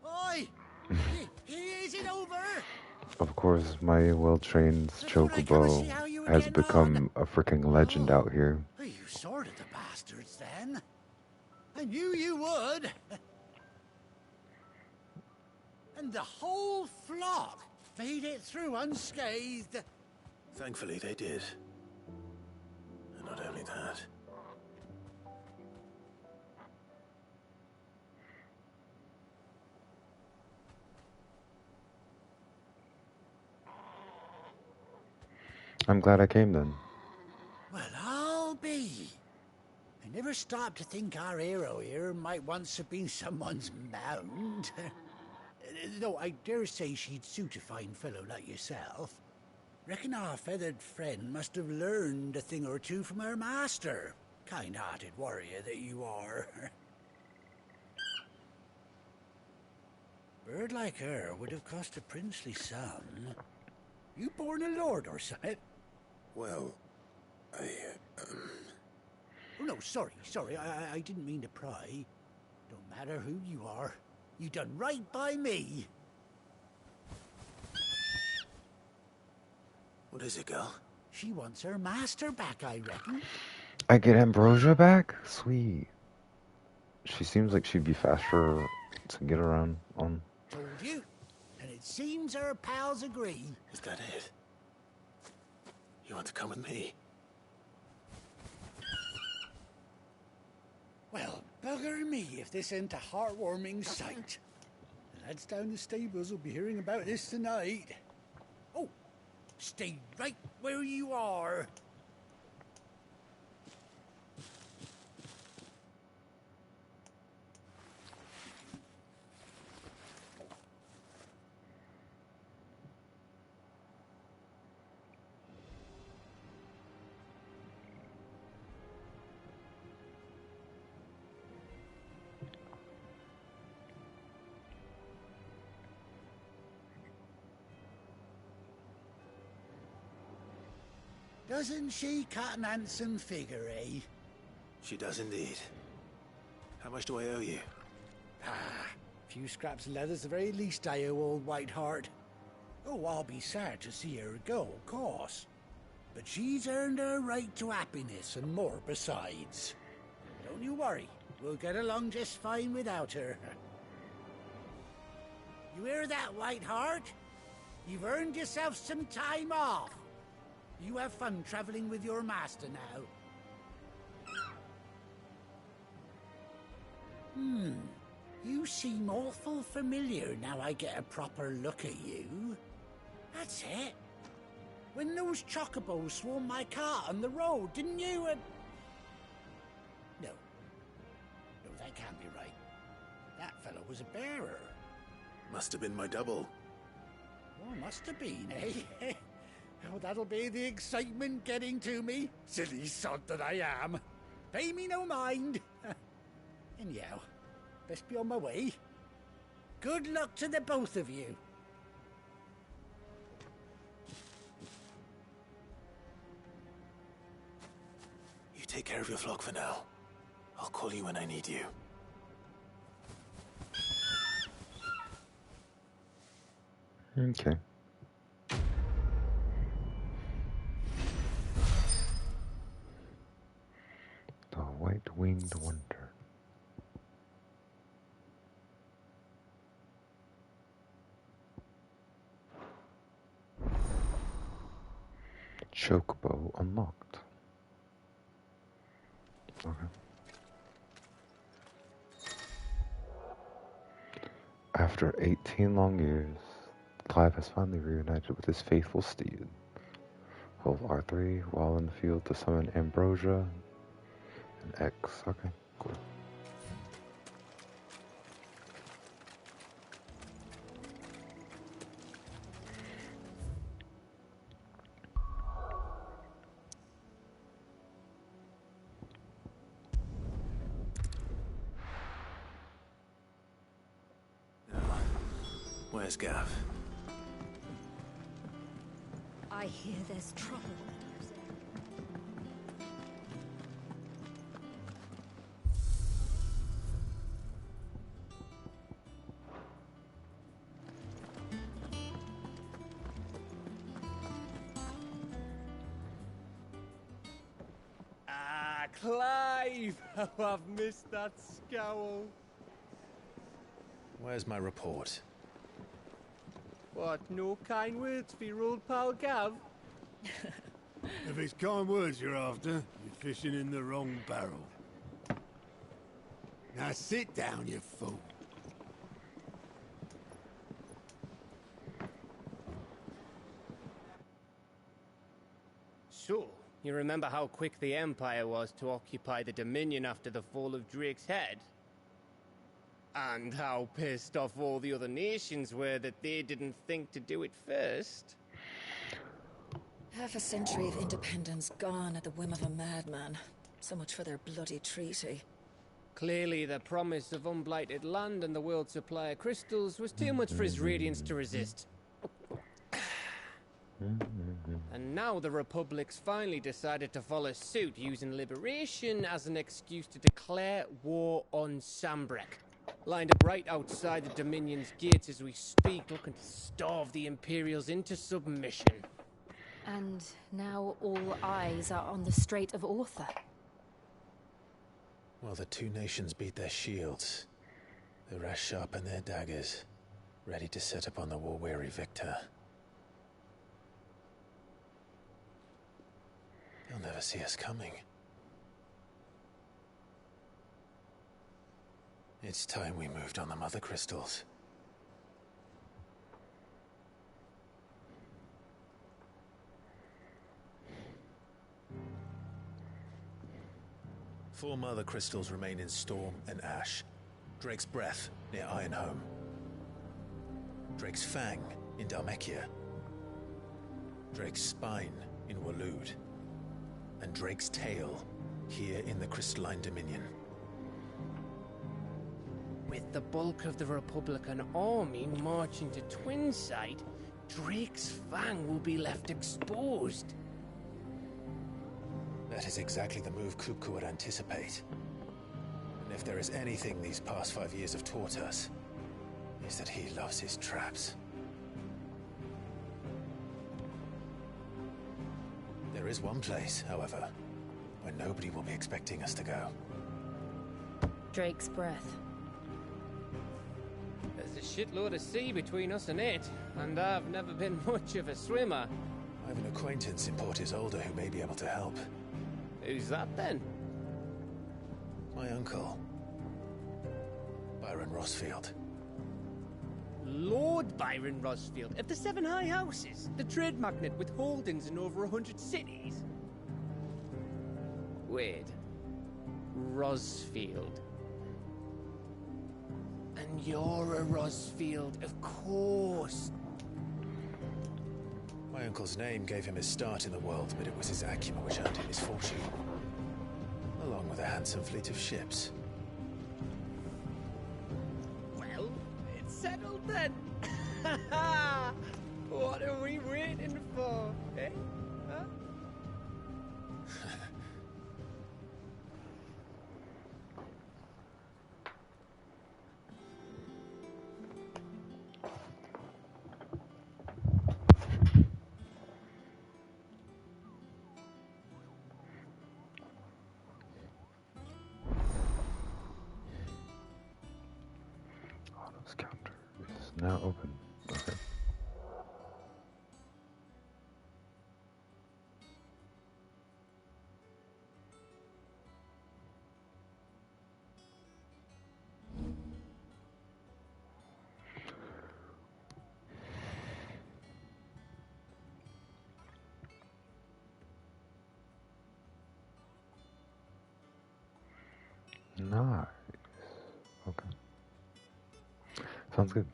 Oi! Is it over? Of course, my well-trained chocobo has become a freaking legend out here. You sorted the bastards then. I knew you would. And the whole flock made it through unscathed. Thankfully, they did. And not only that. I'm glad I came then. Well, I'll be. I never stopped to think our hero here might once have been someone's mount. Though I dare say she'd suit a fine fellow like yourself. Reckon our feathered friend must have learned a thing or two from her master. Kind-hearted warrior that you are. Bird like her would have cost a princely sum. You born a lord or something? Well, I... Oh, no, sorry. I didn't mean to pry. Don't matter who you are. You done right by me. What is it, girl? She wants her master back, I reckon. I get Ambrosia back? Sweet. She seems like she'd be faster to get around on. Told you. And it seems her pals agree. Is that it? You want to come with me? Well, bugger me if this ain't a heartwarming sight. The lads down the stables will be hearing about this tonight. Oh, stay right where you are. Doesn't she cut an handsome figure, eh? She does indeed. How much do I owe you? A few scraps of leather's the very least I owe old White Hart. Oh, I'll be sad to see her go, of course. But she's earned her right to happiness and more besides. Don't you worry, we'll get along just fine without her. You hear that, White Hart? You've earned yourself some time off. You have fun traveling with your master now. You seem awful familiar now I get a proper look at you. That's it. When those chocobos swarmed my cart on the road, didn't you? No, that can't be right. That fellow was a bearer. Must have been my double. Oh, must have been, eh? Oh, that'll be the excitement getting to me. Silly sod that I am. Pay me no mind. Anyhow, best be on my way. Good luck to the both of you. You take care of your flock for now. I'll call you when I need you. Okay. The white-winged wonder. Chocobo unlocked. Okay. After 18 long years, Clive has finally reunited with his faithful steed. Hold R3 while in the field to summon Ambrosia and X. Okay, cool. Where's Gav? I hear there's trouble. Ah, Clive! How I've missed that scowl. Where's my report? What, no kind words for your old pal Gav? If it's kind words you're after, you're fishing in the wrong barrel. Now sit down, you fool. So, you remember how quick the Empire was to occupy the Dominion after the fall of Drake's head? And how pissed off all the other nations were that they didn't think to do it first? Half a century of independence gone at the whim of a madman. So much for their bloody treaty. Clearly, the promise of unblighted land and the world's supply of crystals was too much for his radiance to resist. And now the Republic's finally decided to follow suit, using liberation as an excuse to declare war on Sambrek. Lined up right outside the Dominion's gates as we speak, looking to starve the Imperials into submission. And now all eyes are on the Strait of Author. Well, the two nations beat their shields. The rest sharpen their daggers, ready to set upon the war-weary victor. They'll never see us coming. It's time we moved on the mother crystals. Four mother crystals remain in Storm and Ash. Drake's Breath near Ironhome. Drake's Fang in Dhalmekia. Drake's Spine in Waloed. And Drake's Tail here in the Crystalline Dominion. With the bulk of the Republican army marching to Twinside, Drake's Fang will be left exposed. That is exactly the move Kupka would anticipate. And if there is anything these past 5 years have taught us, is that he loves his traps. There is one place, however, where nobody will be expecting us to go. Drake's Breath. There's a shitload of sea between us and it, and I've never been much of a swimmer. I have an acquaintance in Port Isolde who may be able to help. Who's that then? My uncle, Byron Rosfield. Lord Byron Rosfield of the Seven High Houses, the trade magnate with holdings in over 100 cities. Wait, Rosfield. And you're a Rosfield, of course. My uncle's name gave him his start in the world, but it was his acumen which earned him his fortune. Along with a handsome fleet of ships. Well, it's settled then. What are we waiting for, eh? Huh? Now open. Okay. Nice. Okay. Sounds good.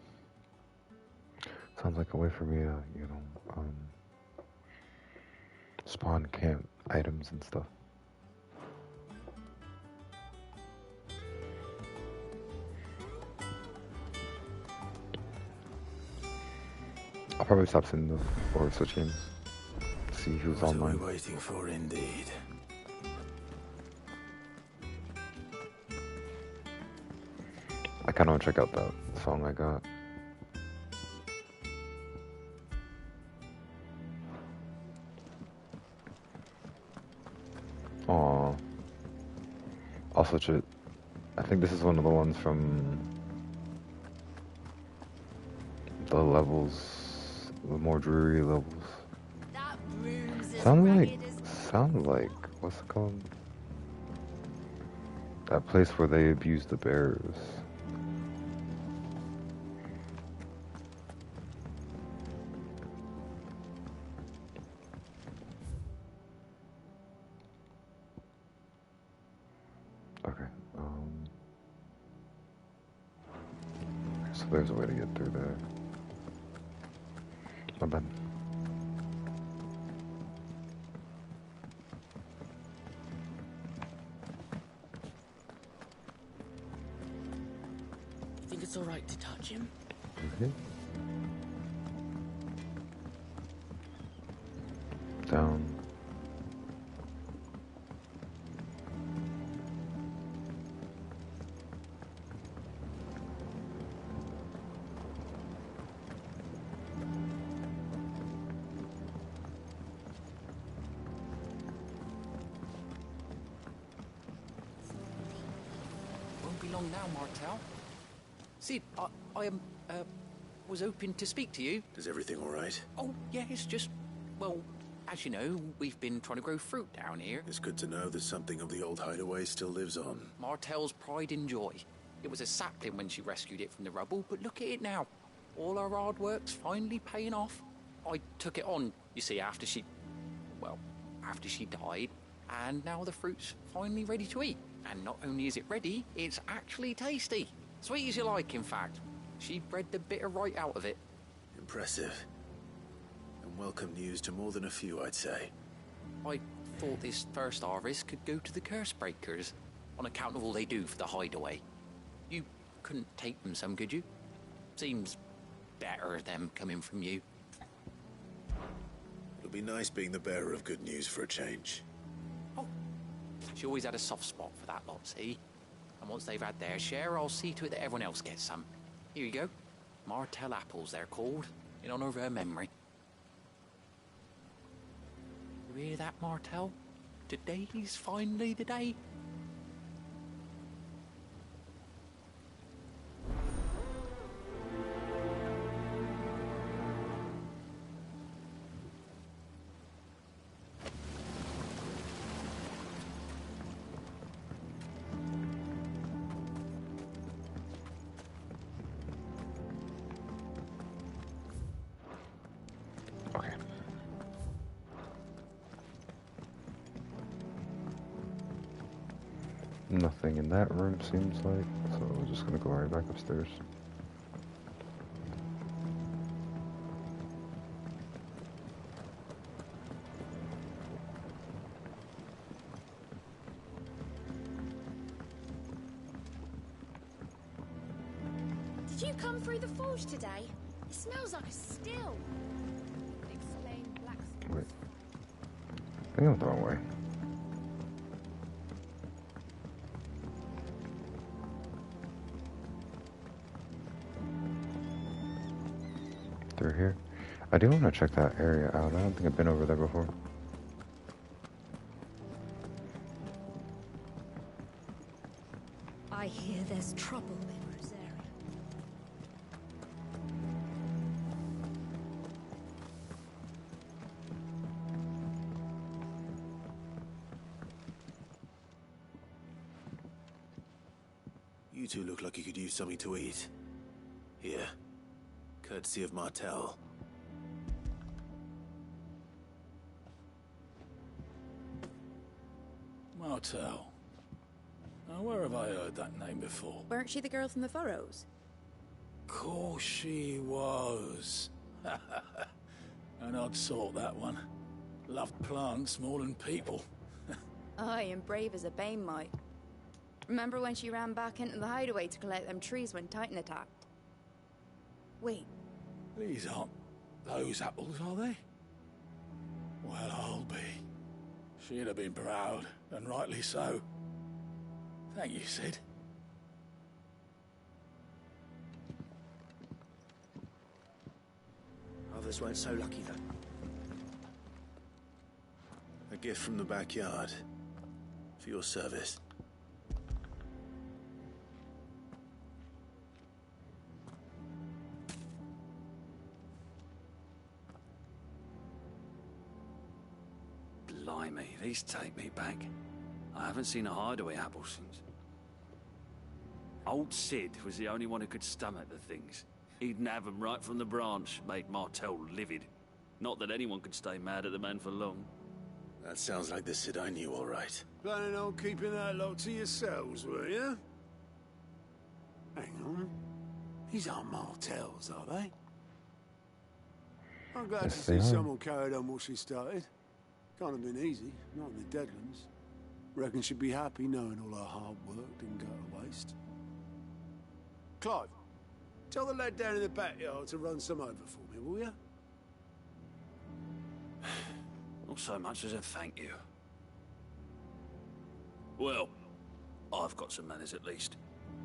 Sounds like a way for me to, you know, spawn camp items and stuff. I'll probably stop sending the or switch games. See who's What online. are we waiting for, indeed? I kind of want to check out that song I got. Aww. I'll switch it. I think this is one of the ones from the levels, the more dreary levels. Sound like, what's it called? That place where they abuse the bears. Okay, so there's a way to get through there. My bad. Think it's all right to touch him? Okay. Down. Won't be long now, Martel. Sid, I was hoping to speak to you. Is everything all right? Oh, yeah, it's just, well, as you know, we've been trying to grow fruit down here. It's good to know that something of the old hideaway still lives on. Martel's pride and joy. It was a sapling when she rescued it from the rubble, but look at it now. All our hard work's finally paying off. I took it on, you see, after she died, and now the fruit's finally ready to eat. And not only is it ready, it's actually tasty. Sweet as you like, in fact. She bred the bitter right out of it. Impressive. And welcome news to more than a few, I'd say. I thought this first harvest could go to the curse breakers, on account of all they do for the hideaway. You couldn't take them some, could you? Seems better them coming from you. It'll be nice being the bearer of good news for a change. She always had a soft spot for that lot, see? And once they've had their share, I'll see to it that everyone else gets some. Here you go. Martel apples, they're called, in honor of her memory. You hear that, Martel? Today's finally the day. Nothing in that room seems like, so we're just gonna go right back upstairs. Did you come through the forge today? It smells like a still. Explain blacksmith. Wait. I think I went the wrong way. Through here. I do want to check that area out. I don't think I've been over there before. I hear there's trouble in Rosaria. two look like you could use something to eat. Here. Courtesy of Martel. Martel. Now, where have I heard that name before? Weren't she the girl from the Furrows? Course she was. An odd sort, that one. Loved plants more than people. Aye, and brave as a bane might. Remember when she ran back into the hideaway to collect them trees when Titan attacked? Wait. These aren't those apples, are they? Well, I'll be. She'd have been proud, and rightly so. Thank you, Sid. Others weren't so lucky, though. A gift from the backyard. For your service. Blimey, these take me back. I haven't seen a hideaway apple since. Old Sid was the only one who could stomach the things. He'd nab them right from the branch, made Martel livid. Not that anyone could stay mad at the man for long. That sounds like the Sid I knew, all right. Planning on keeping that lot to yourselves, were you? Hang on. These aren't Martels, are they? I'm glad to see someone carried on what she started. Can't have been easy, not in the Deadlands. Reckon she'd be happy knowing all her hard work didn't go to waste. Clive, tell the lad down in the backyard to run some over for me, will you? Not so much as a thank you. Well, I've got some manners at least.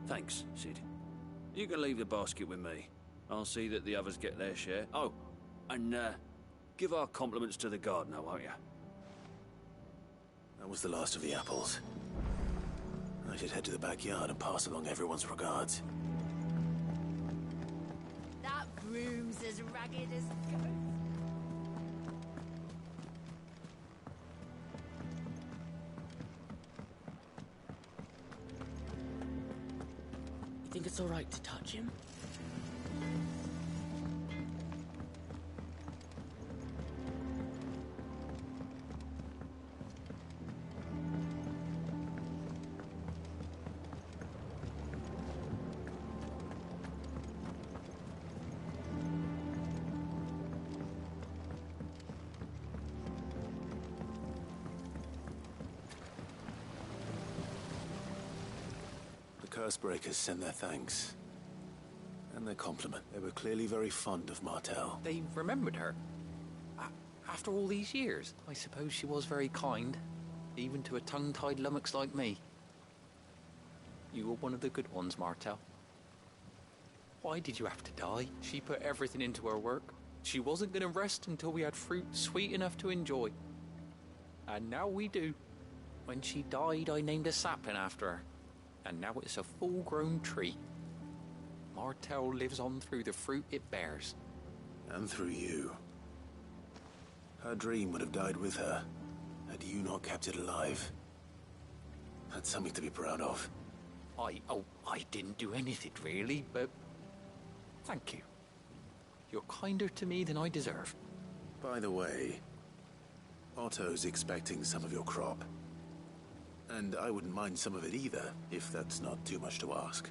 Thanks, Sid. You can leave the basket with me. I'll see that the others get their share. Oh, and give our compliments to the gardener, won't you? That was the last of the apples. I should head to the backyard and pass along everyone's regards. That broom's as ragged as ghost. You think it's all right to touch him? Cursebreakers send their thanks. And their compliment. They were clearly very fond of Martel. They remembered her. After all these years, I suppose she was very kind, even to a tongue-tied lummox like me. You were one of the good ones, Martel. Why did you have to die? She put everything into her work. She wasn't going to rest until we had fruit sweet enough to enjoy. And now we do. When she died, I named a sapling after her. And now it's a full-grown tree. Martel lives on through the fruit it bears. And through you. Her dream would have died with her, had you not kept it alive. That's something to be proud of. I didn't do anything really, but thank you. You're kinder to me than I deserve. By the way, Otto's expecting some of your crop. And I wouldn't mind some of it either, if that's not too much to ask.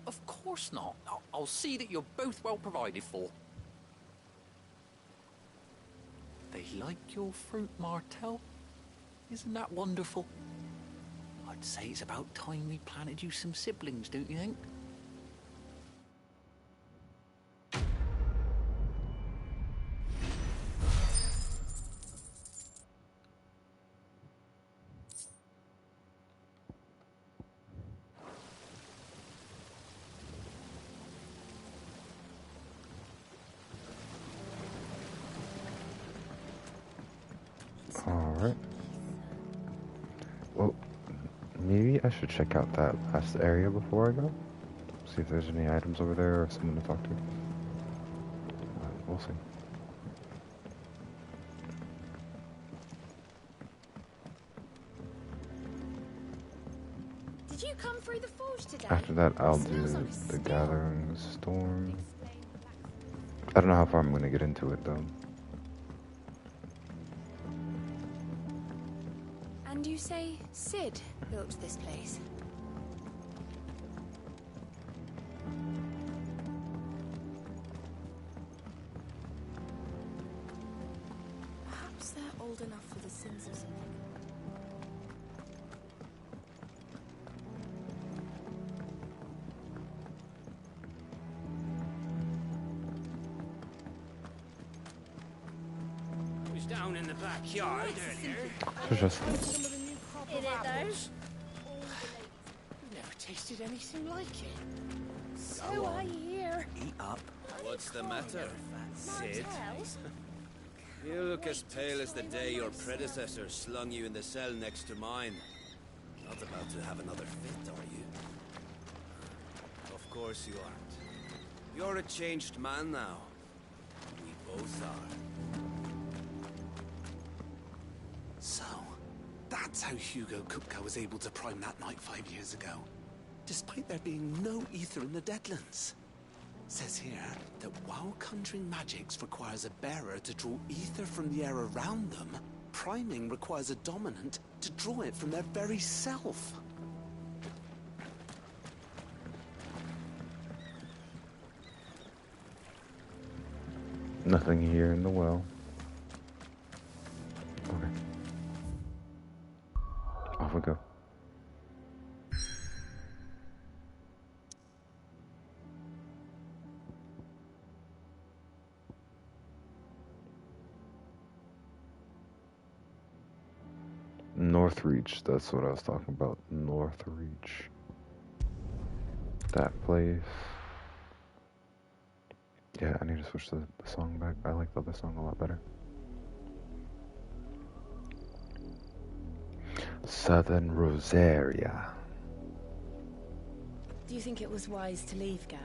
Of course not. I'll see that you're both well provided for. They like your fruit, Martel. Isn't that wonderful? I'd say it's about time we planted you some siblings, don't you think? Alright. Well, maybe I should check out that last area before I go. See if there's any items over there or someone to talk to. We'll see. Did you come through the forge After that, I'll do the Gathering Storm. I don't know how far I'm gonna get into it though. And you say Sid built this place? Perhaps they're old enough for the sins of something. Down in the backyard earlier. Just Some of the new crop of apples. Never tasted anything like it. So I hear. Eat up. What's the matter, Sid? You look as pale as the day your predecessor slung you in the cell next to mine. Not about to have another fit, are you? Of course you aren't. You're a changed man now. We both are. So, that's how Hugo Kupka was able to prime that night 5 years ago, despite there being no ether in the Deadlands. Says here that while conjuring magics requires a bearer to draw ether from the air around them, priming requires a dominant to draw it from their very self. nothing here in the well. Okay. Off we go. Northreach, that's what I was talking about. Northreach. That place. Yeah, I need to switch the song back. I like the other song a lot better. Southern Rosaria. Do you think it was wise to leave, Gav?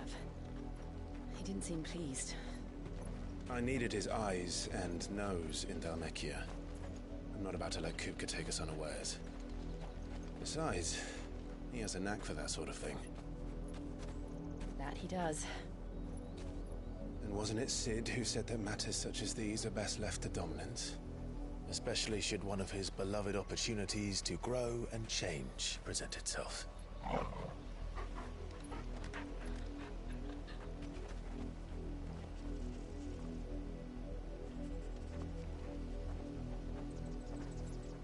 He didn't seem pleased. I needed his eyes and nose in Dhalmekia. I'm not about to let Kupka take us unawares. Besides, he has a knack for that sort of thing. That he does. And wasn't it Sid who said that matters such as these are best left to dominance? Especially should one of his beloved opportunities to grow and change present itself.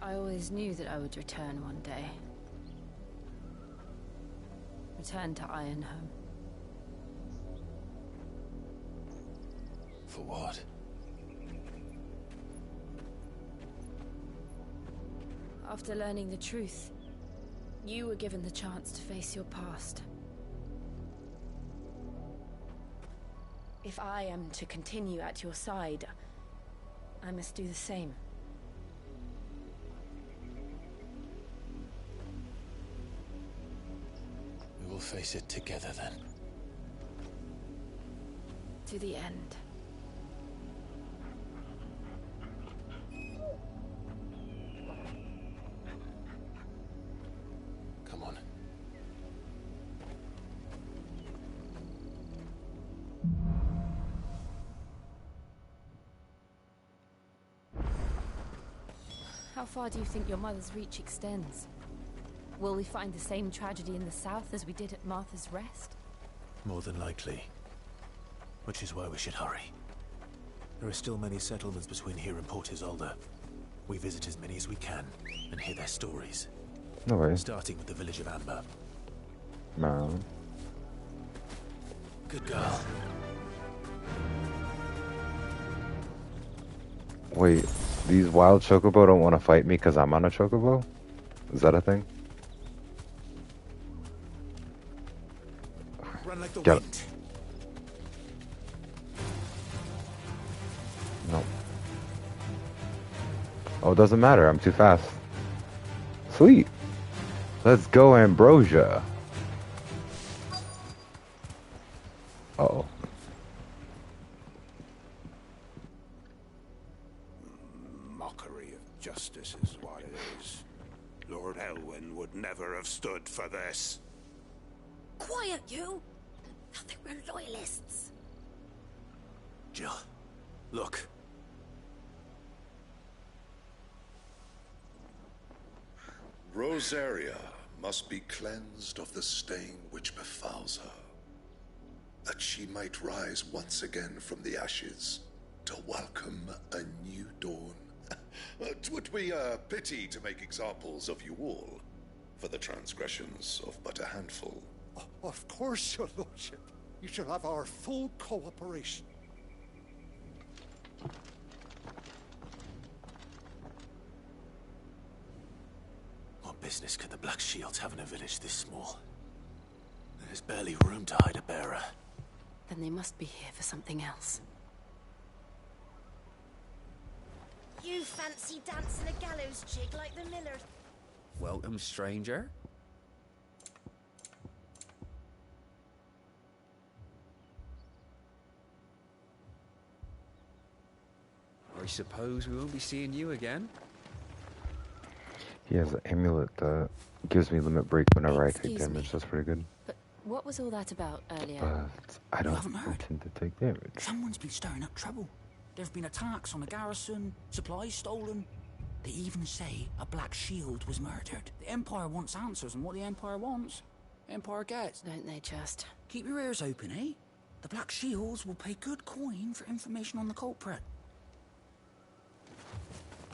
I always knew that I would return one day. Return to Ironhome. For what? After learning the truth, you were given the chance to face your past. If I am to continue at your side, I must do the same. We will face it together then. To the end. Come on. How far do you think your mother's reach extends? Will we find the same tragedy in the south as we did at Martha's Rest? More than likely. Which is why we should hurry. There are still many settlements between here and Port Isolde. We visit as many as we can and hear their stories. No way. Starting with the village of Amber. No. Good girl. Wait, these wild chocobo don't want to fight me because I'm on a chocobo? Is that a thing? Run like the Get wind. No. Oh, it doesn't matter. I'm too fast. Sweet. Let's go, Ambrosia. Uh-oh. Mockery of justice is what it is. Lord Elwyn would never have stood for this. Quiet, you! Thought they were loyalists. Jill, look. Rosaria must be cleansed of the stain which befouls her, that she might rise once again from the ashes to welcome a new dawn. 'Twould be a pity to make examples of you all for the transgressions of but a handful. Of course, your lordship. You shall have our full cooperation. What business could the Black Shields have in a village this small? There's barely room to hide a bearer. Then they must be here for something else. You fancy dancing a gallows jig like the miller? Welcome, stranger. I suppose we won't be seeing you again. He has an amulet that gives me limit break whenever I take damage. That's pretty good. But what was all that about earlier? But I don't intend to take damage. Someone's been stirring up trouble. There've been attacks on the garrison, supplies stolen. They even say a Black Shield was murdered. The Empire wants answers, and what the Empire wants, Empire gets. Don't they just? Keep your ears open, eh? The Black Shields will pay good coin for information on the culprit.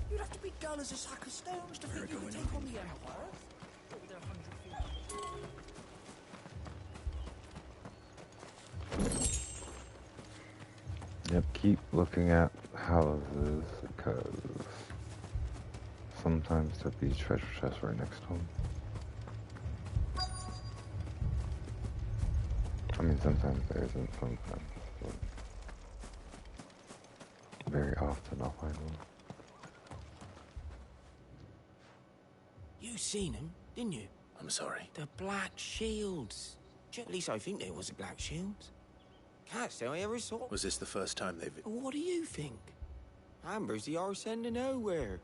You'd have to be dull as a sack of stones to think you could take on the Empire. With their 100 feet. Yep, keep looking at houses because sometimes there'll be treasure chests right next to them. I mean, sometimes there isn't, sometimes. But very often I'll find one. You seen him, didn't you? I'm sorry. The Black Shields. At least I think there was a Black Shields. Can't say I ever saw. Was this the first time they've... What do you think? Amber's the arse end of nowhere.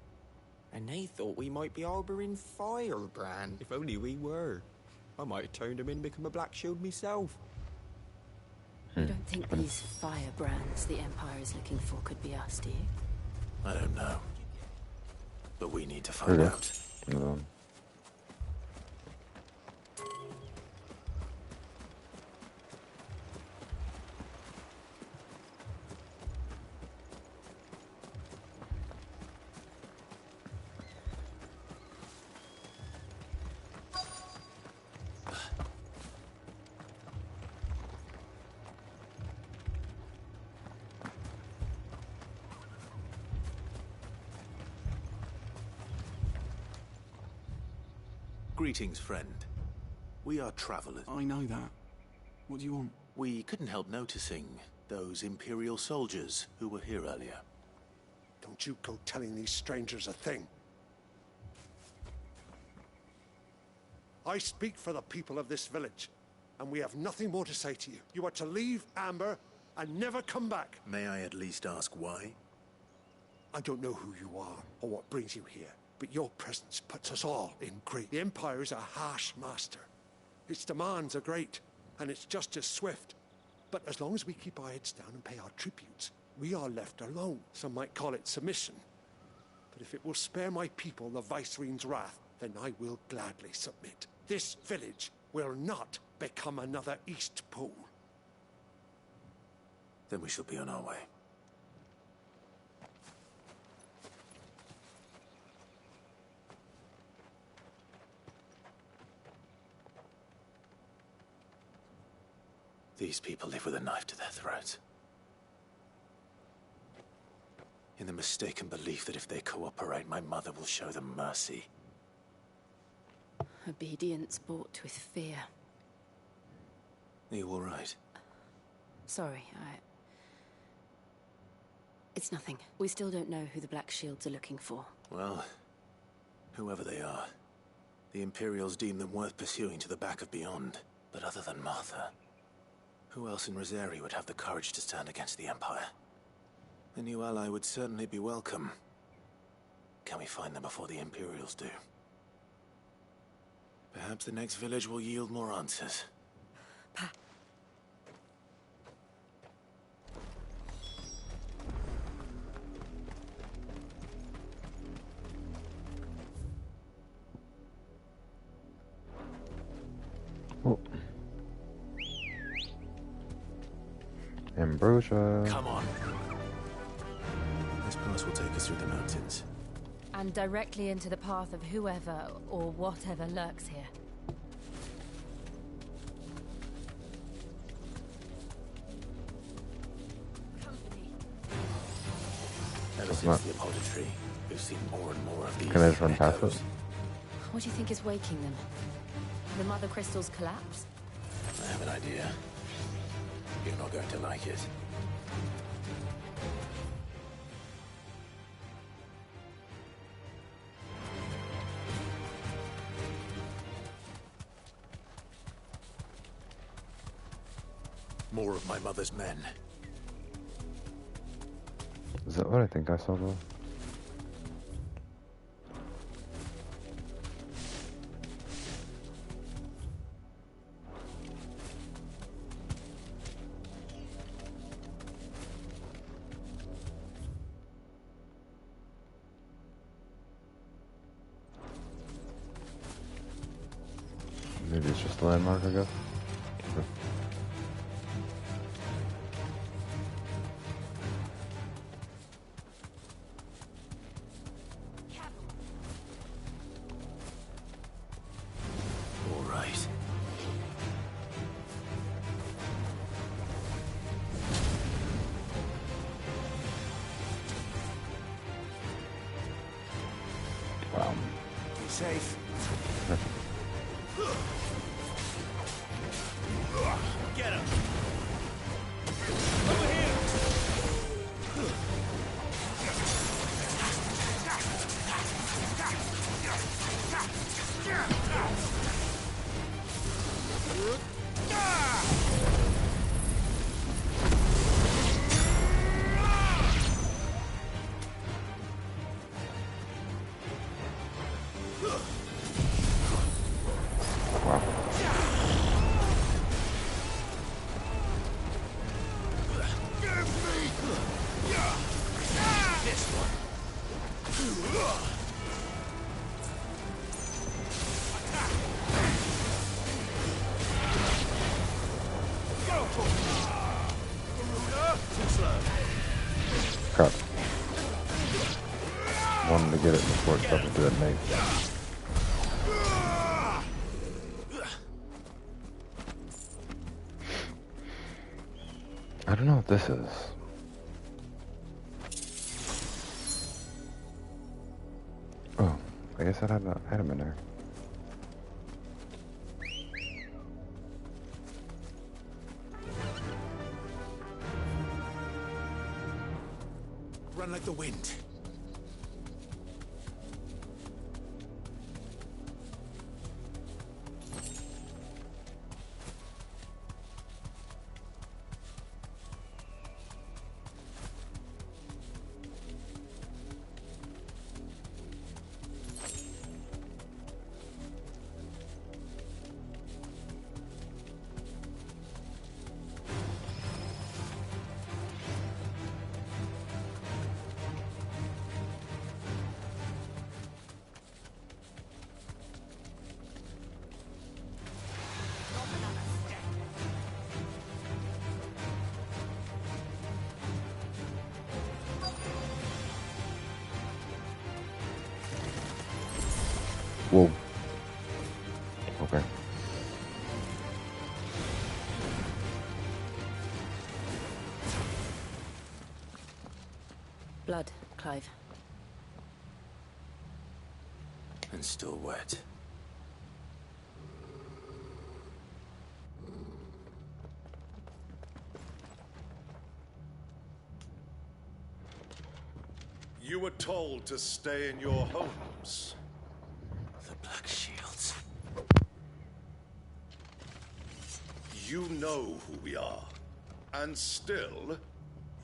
And they thought we might be harboring Firebrand. If only we were. I might have turned him in and become a Black Shield myself. You don't think these firebrands the Empire is looking for could be us, do you? I don't know. But we need to find out. No. Greetings, friend. We are travelers. I know that. What do you want? We couldn't help noticing those Imperial soldiers who were here earlier. Don't you go telling these strangers a thing. I speak for the people of this village, and we have nothing more to say to you. You are to leave Amber and never come back. May I at least ask why? I don't know who you are or what brings you here, but your presence puts us all in grief. The Empire is a harsh master. Its demands are great, and its justice swift. But as long as we keep our heads down and pay our tributes, we are left alone. Some might call it submission. But if it will spare my people the Viceroy's wrath, then I will gladly submit. This village will not become another East Pool. Then we shall be on our way. These people live with a knife to their throats. In the mistaken belief that if they cooperate, my mother will show them mercy. Obedience bought with fear. Are you all right? Sorry, It's nothing. We still don't know who the Black Shields are looking for. Well, whoever they are, the Imperials deem them worth pursuing to the back of beyond. But other than Martha, who else in Rosaria would have the courage to stand against the Empire? A new ally would certainly be welcome. Can we find them before the Imperials do? Perhaps the next village will yield more answers. Oh. Ambrosia. Come on. This pass will take us through the mountains. And directly into the path of whoever or whatever lurks here. Ever since the apothecary, we've seen more and more of these. Can I just run past echoes. it? What do you think is waking them? The mother crystal's collapse? I have an idea. You're not going to like it. More of my mother's men. Is that what I think I saw though? Maybe it's just a landmark, I guess. Okay. All right. Wow. Be safe. Get him. Over here. Crap. Wanted to get it before it started to detonate. I don't know what this is. Oh, I guess I had an item in there. Run like the wind. Whoa. Okay. Blood, Clive. And still wet. You were told to stay in your homes. The Black Shields. You know who we are. And still,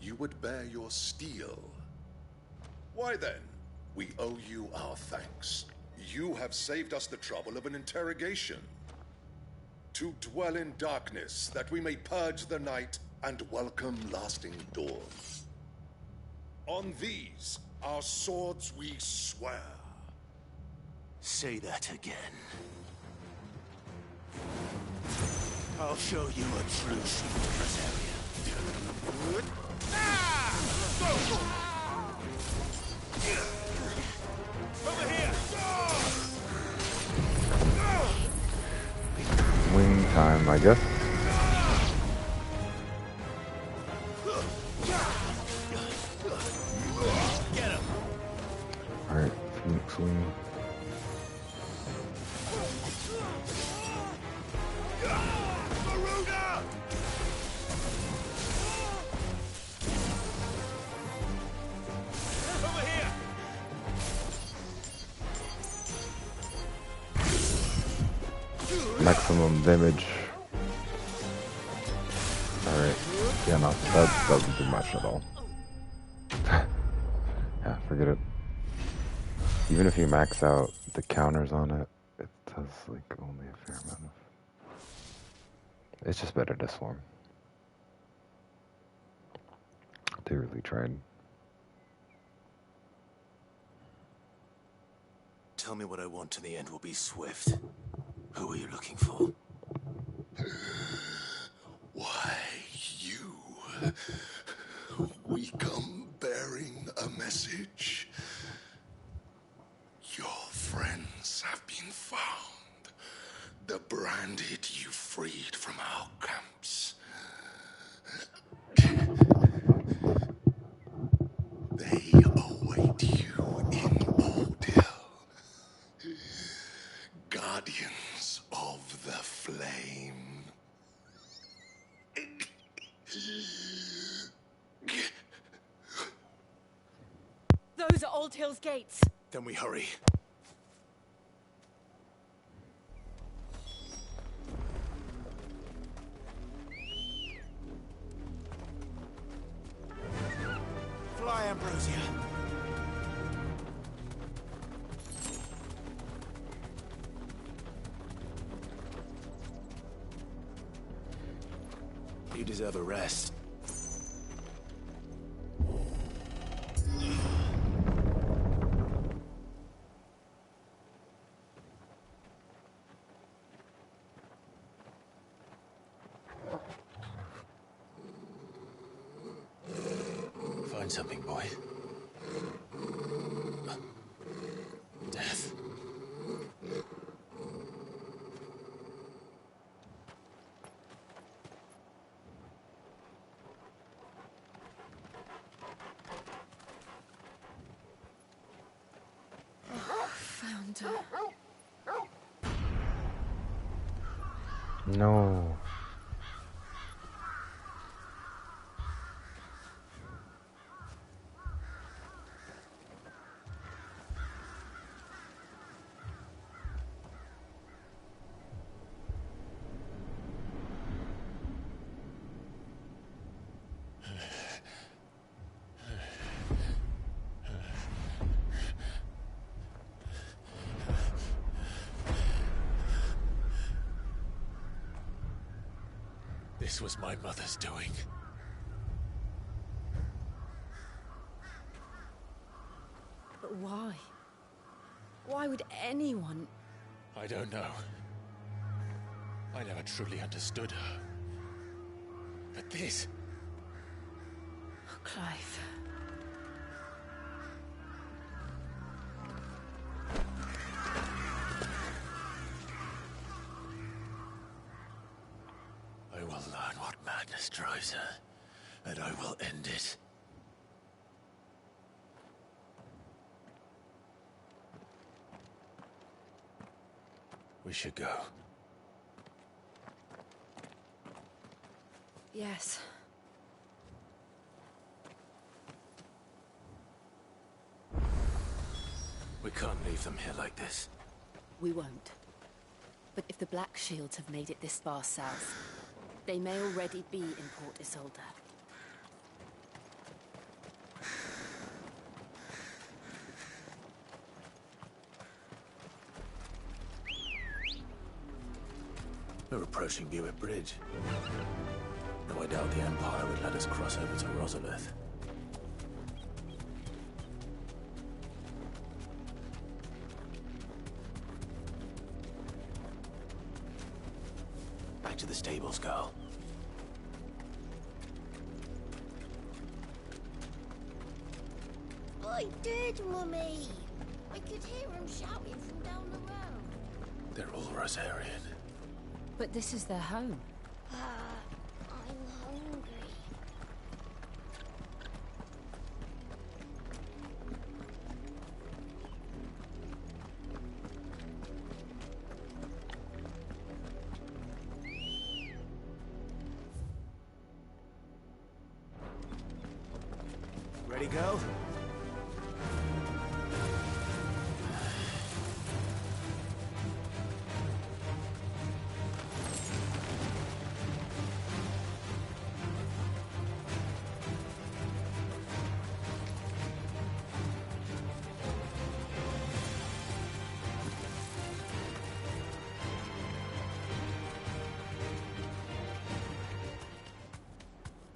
you would bear your steel. Why then, we owe you our thanks. You have saved us the trouble of an interrogation. to dwell in darkness, that we may purge the night and welcome lasting dawn. On these, our swords we swear. Say that again. I'll show you a true shield of Rosaria. Over here! Wing time, I guess. Get him! Alright, Phoenix Wing. Over here! Maximum damage. Alright. Yeah, no, that doesn't do much at all. Yeah, forget it. Even if you max out the counters on it, it does like only a fair amount of... It's just better to swarm. They really tried. Tell me what I want and the end will be swift. Who are you looking for? Why, you. We come bearing a message. Your friends have been found. The branded you freed from our camps. They await you in Ordil. Guardians of the Flame. Those are Old Hill's gates. Then we hurry. Fly, Ambrosia. You deserve a rest. Find something, boy. Death. Found her. No. This was my mother's doing. But why? Why would anyone... I don't know. I never truly understood her. But this... Oh, Clive. I will learn what madness drives her, and I will end it. We should go. Yes. We can't leave them here like this. We won't. But if the Black Shields have made it this far south, they may already be in Port Isolde. We're approaching Buick Bridge. Though I doubt the Empire would let us cross over to Rosalith. Back to the stables, girl. I did, Mummy. I could hear him shouting from down the road. They're all Rosarian. But this is their home. I'm hungry. Ready, go?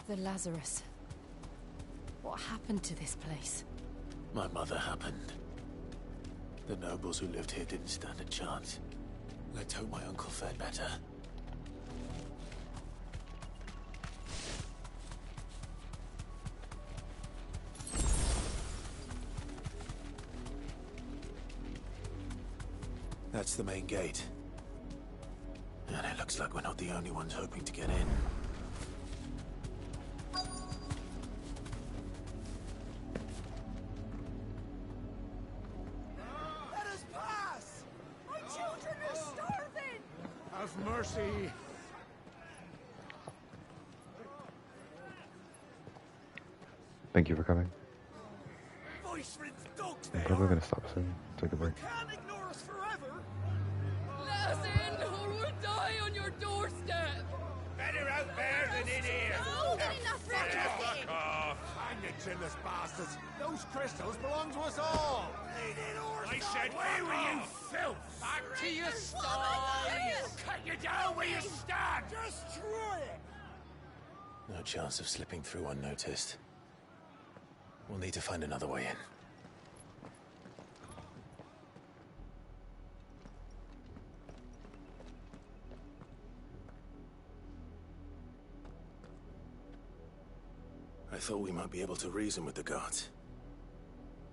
The Lazarus. What happened to this place? My mother happened. The nobles who lived here didn't stand a chance. Let's hope my uncle fared better. That's the main gate. And it looks like we're not the only ones hoping to get in. Mercy. Thank you for coming. I'm probably gonna stop soon. Take a break. Can't ignore us forever. Let us in, or we'll die on your doorstep. Better out there than in here. No, enough Fuck off. Hang the chinless bastards. Those crystals belong to us all. I said, where were you, filth? Back to your sties. Cut you down where you stand. Destroy it. No chance of slipping through unnoticed. We'll need to find another way in. I thought we might be able to reason with the guards.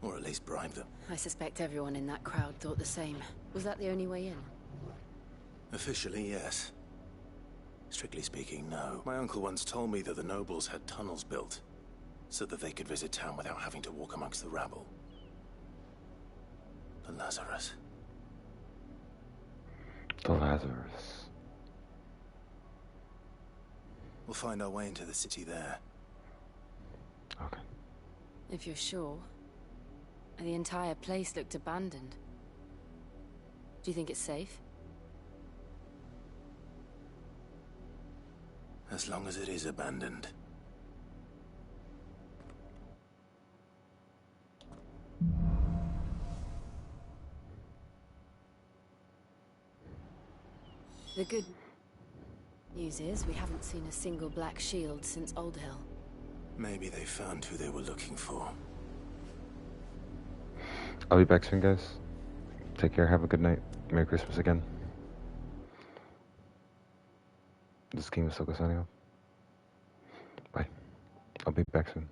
Or at least bribe them. I suspect everyone in that crowd thought the same. Was that the only way in? Officially, yes. Strictly speaking, no. My uncle once told me that the nobles had tunnels built, so that they could visit town without having to walk amongst the rabble. The Lazarus. The Lazarus. We'll find our way into the city there. Okay. If you're sure. The entire place looked abandoned. Do you think it's safe? As long as it is abandoned. The good news is we haven't seen a single black shield since Old Hill. Maybe they found who they were looking for. I'll be back soon, guys. Take care, have a good night. Merry Christmas again. This game is Soko signing off. Bye. I'll be back soon.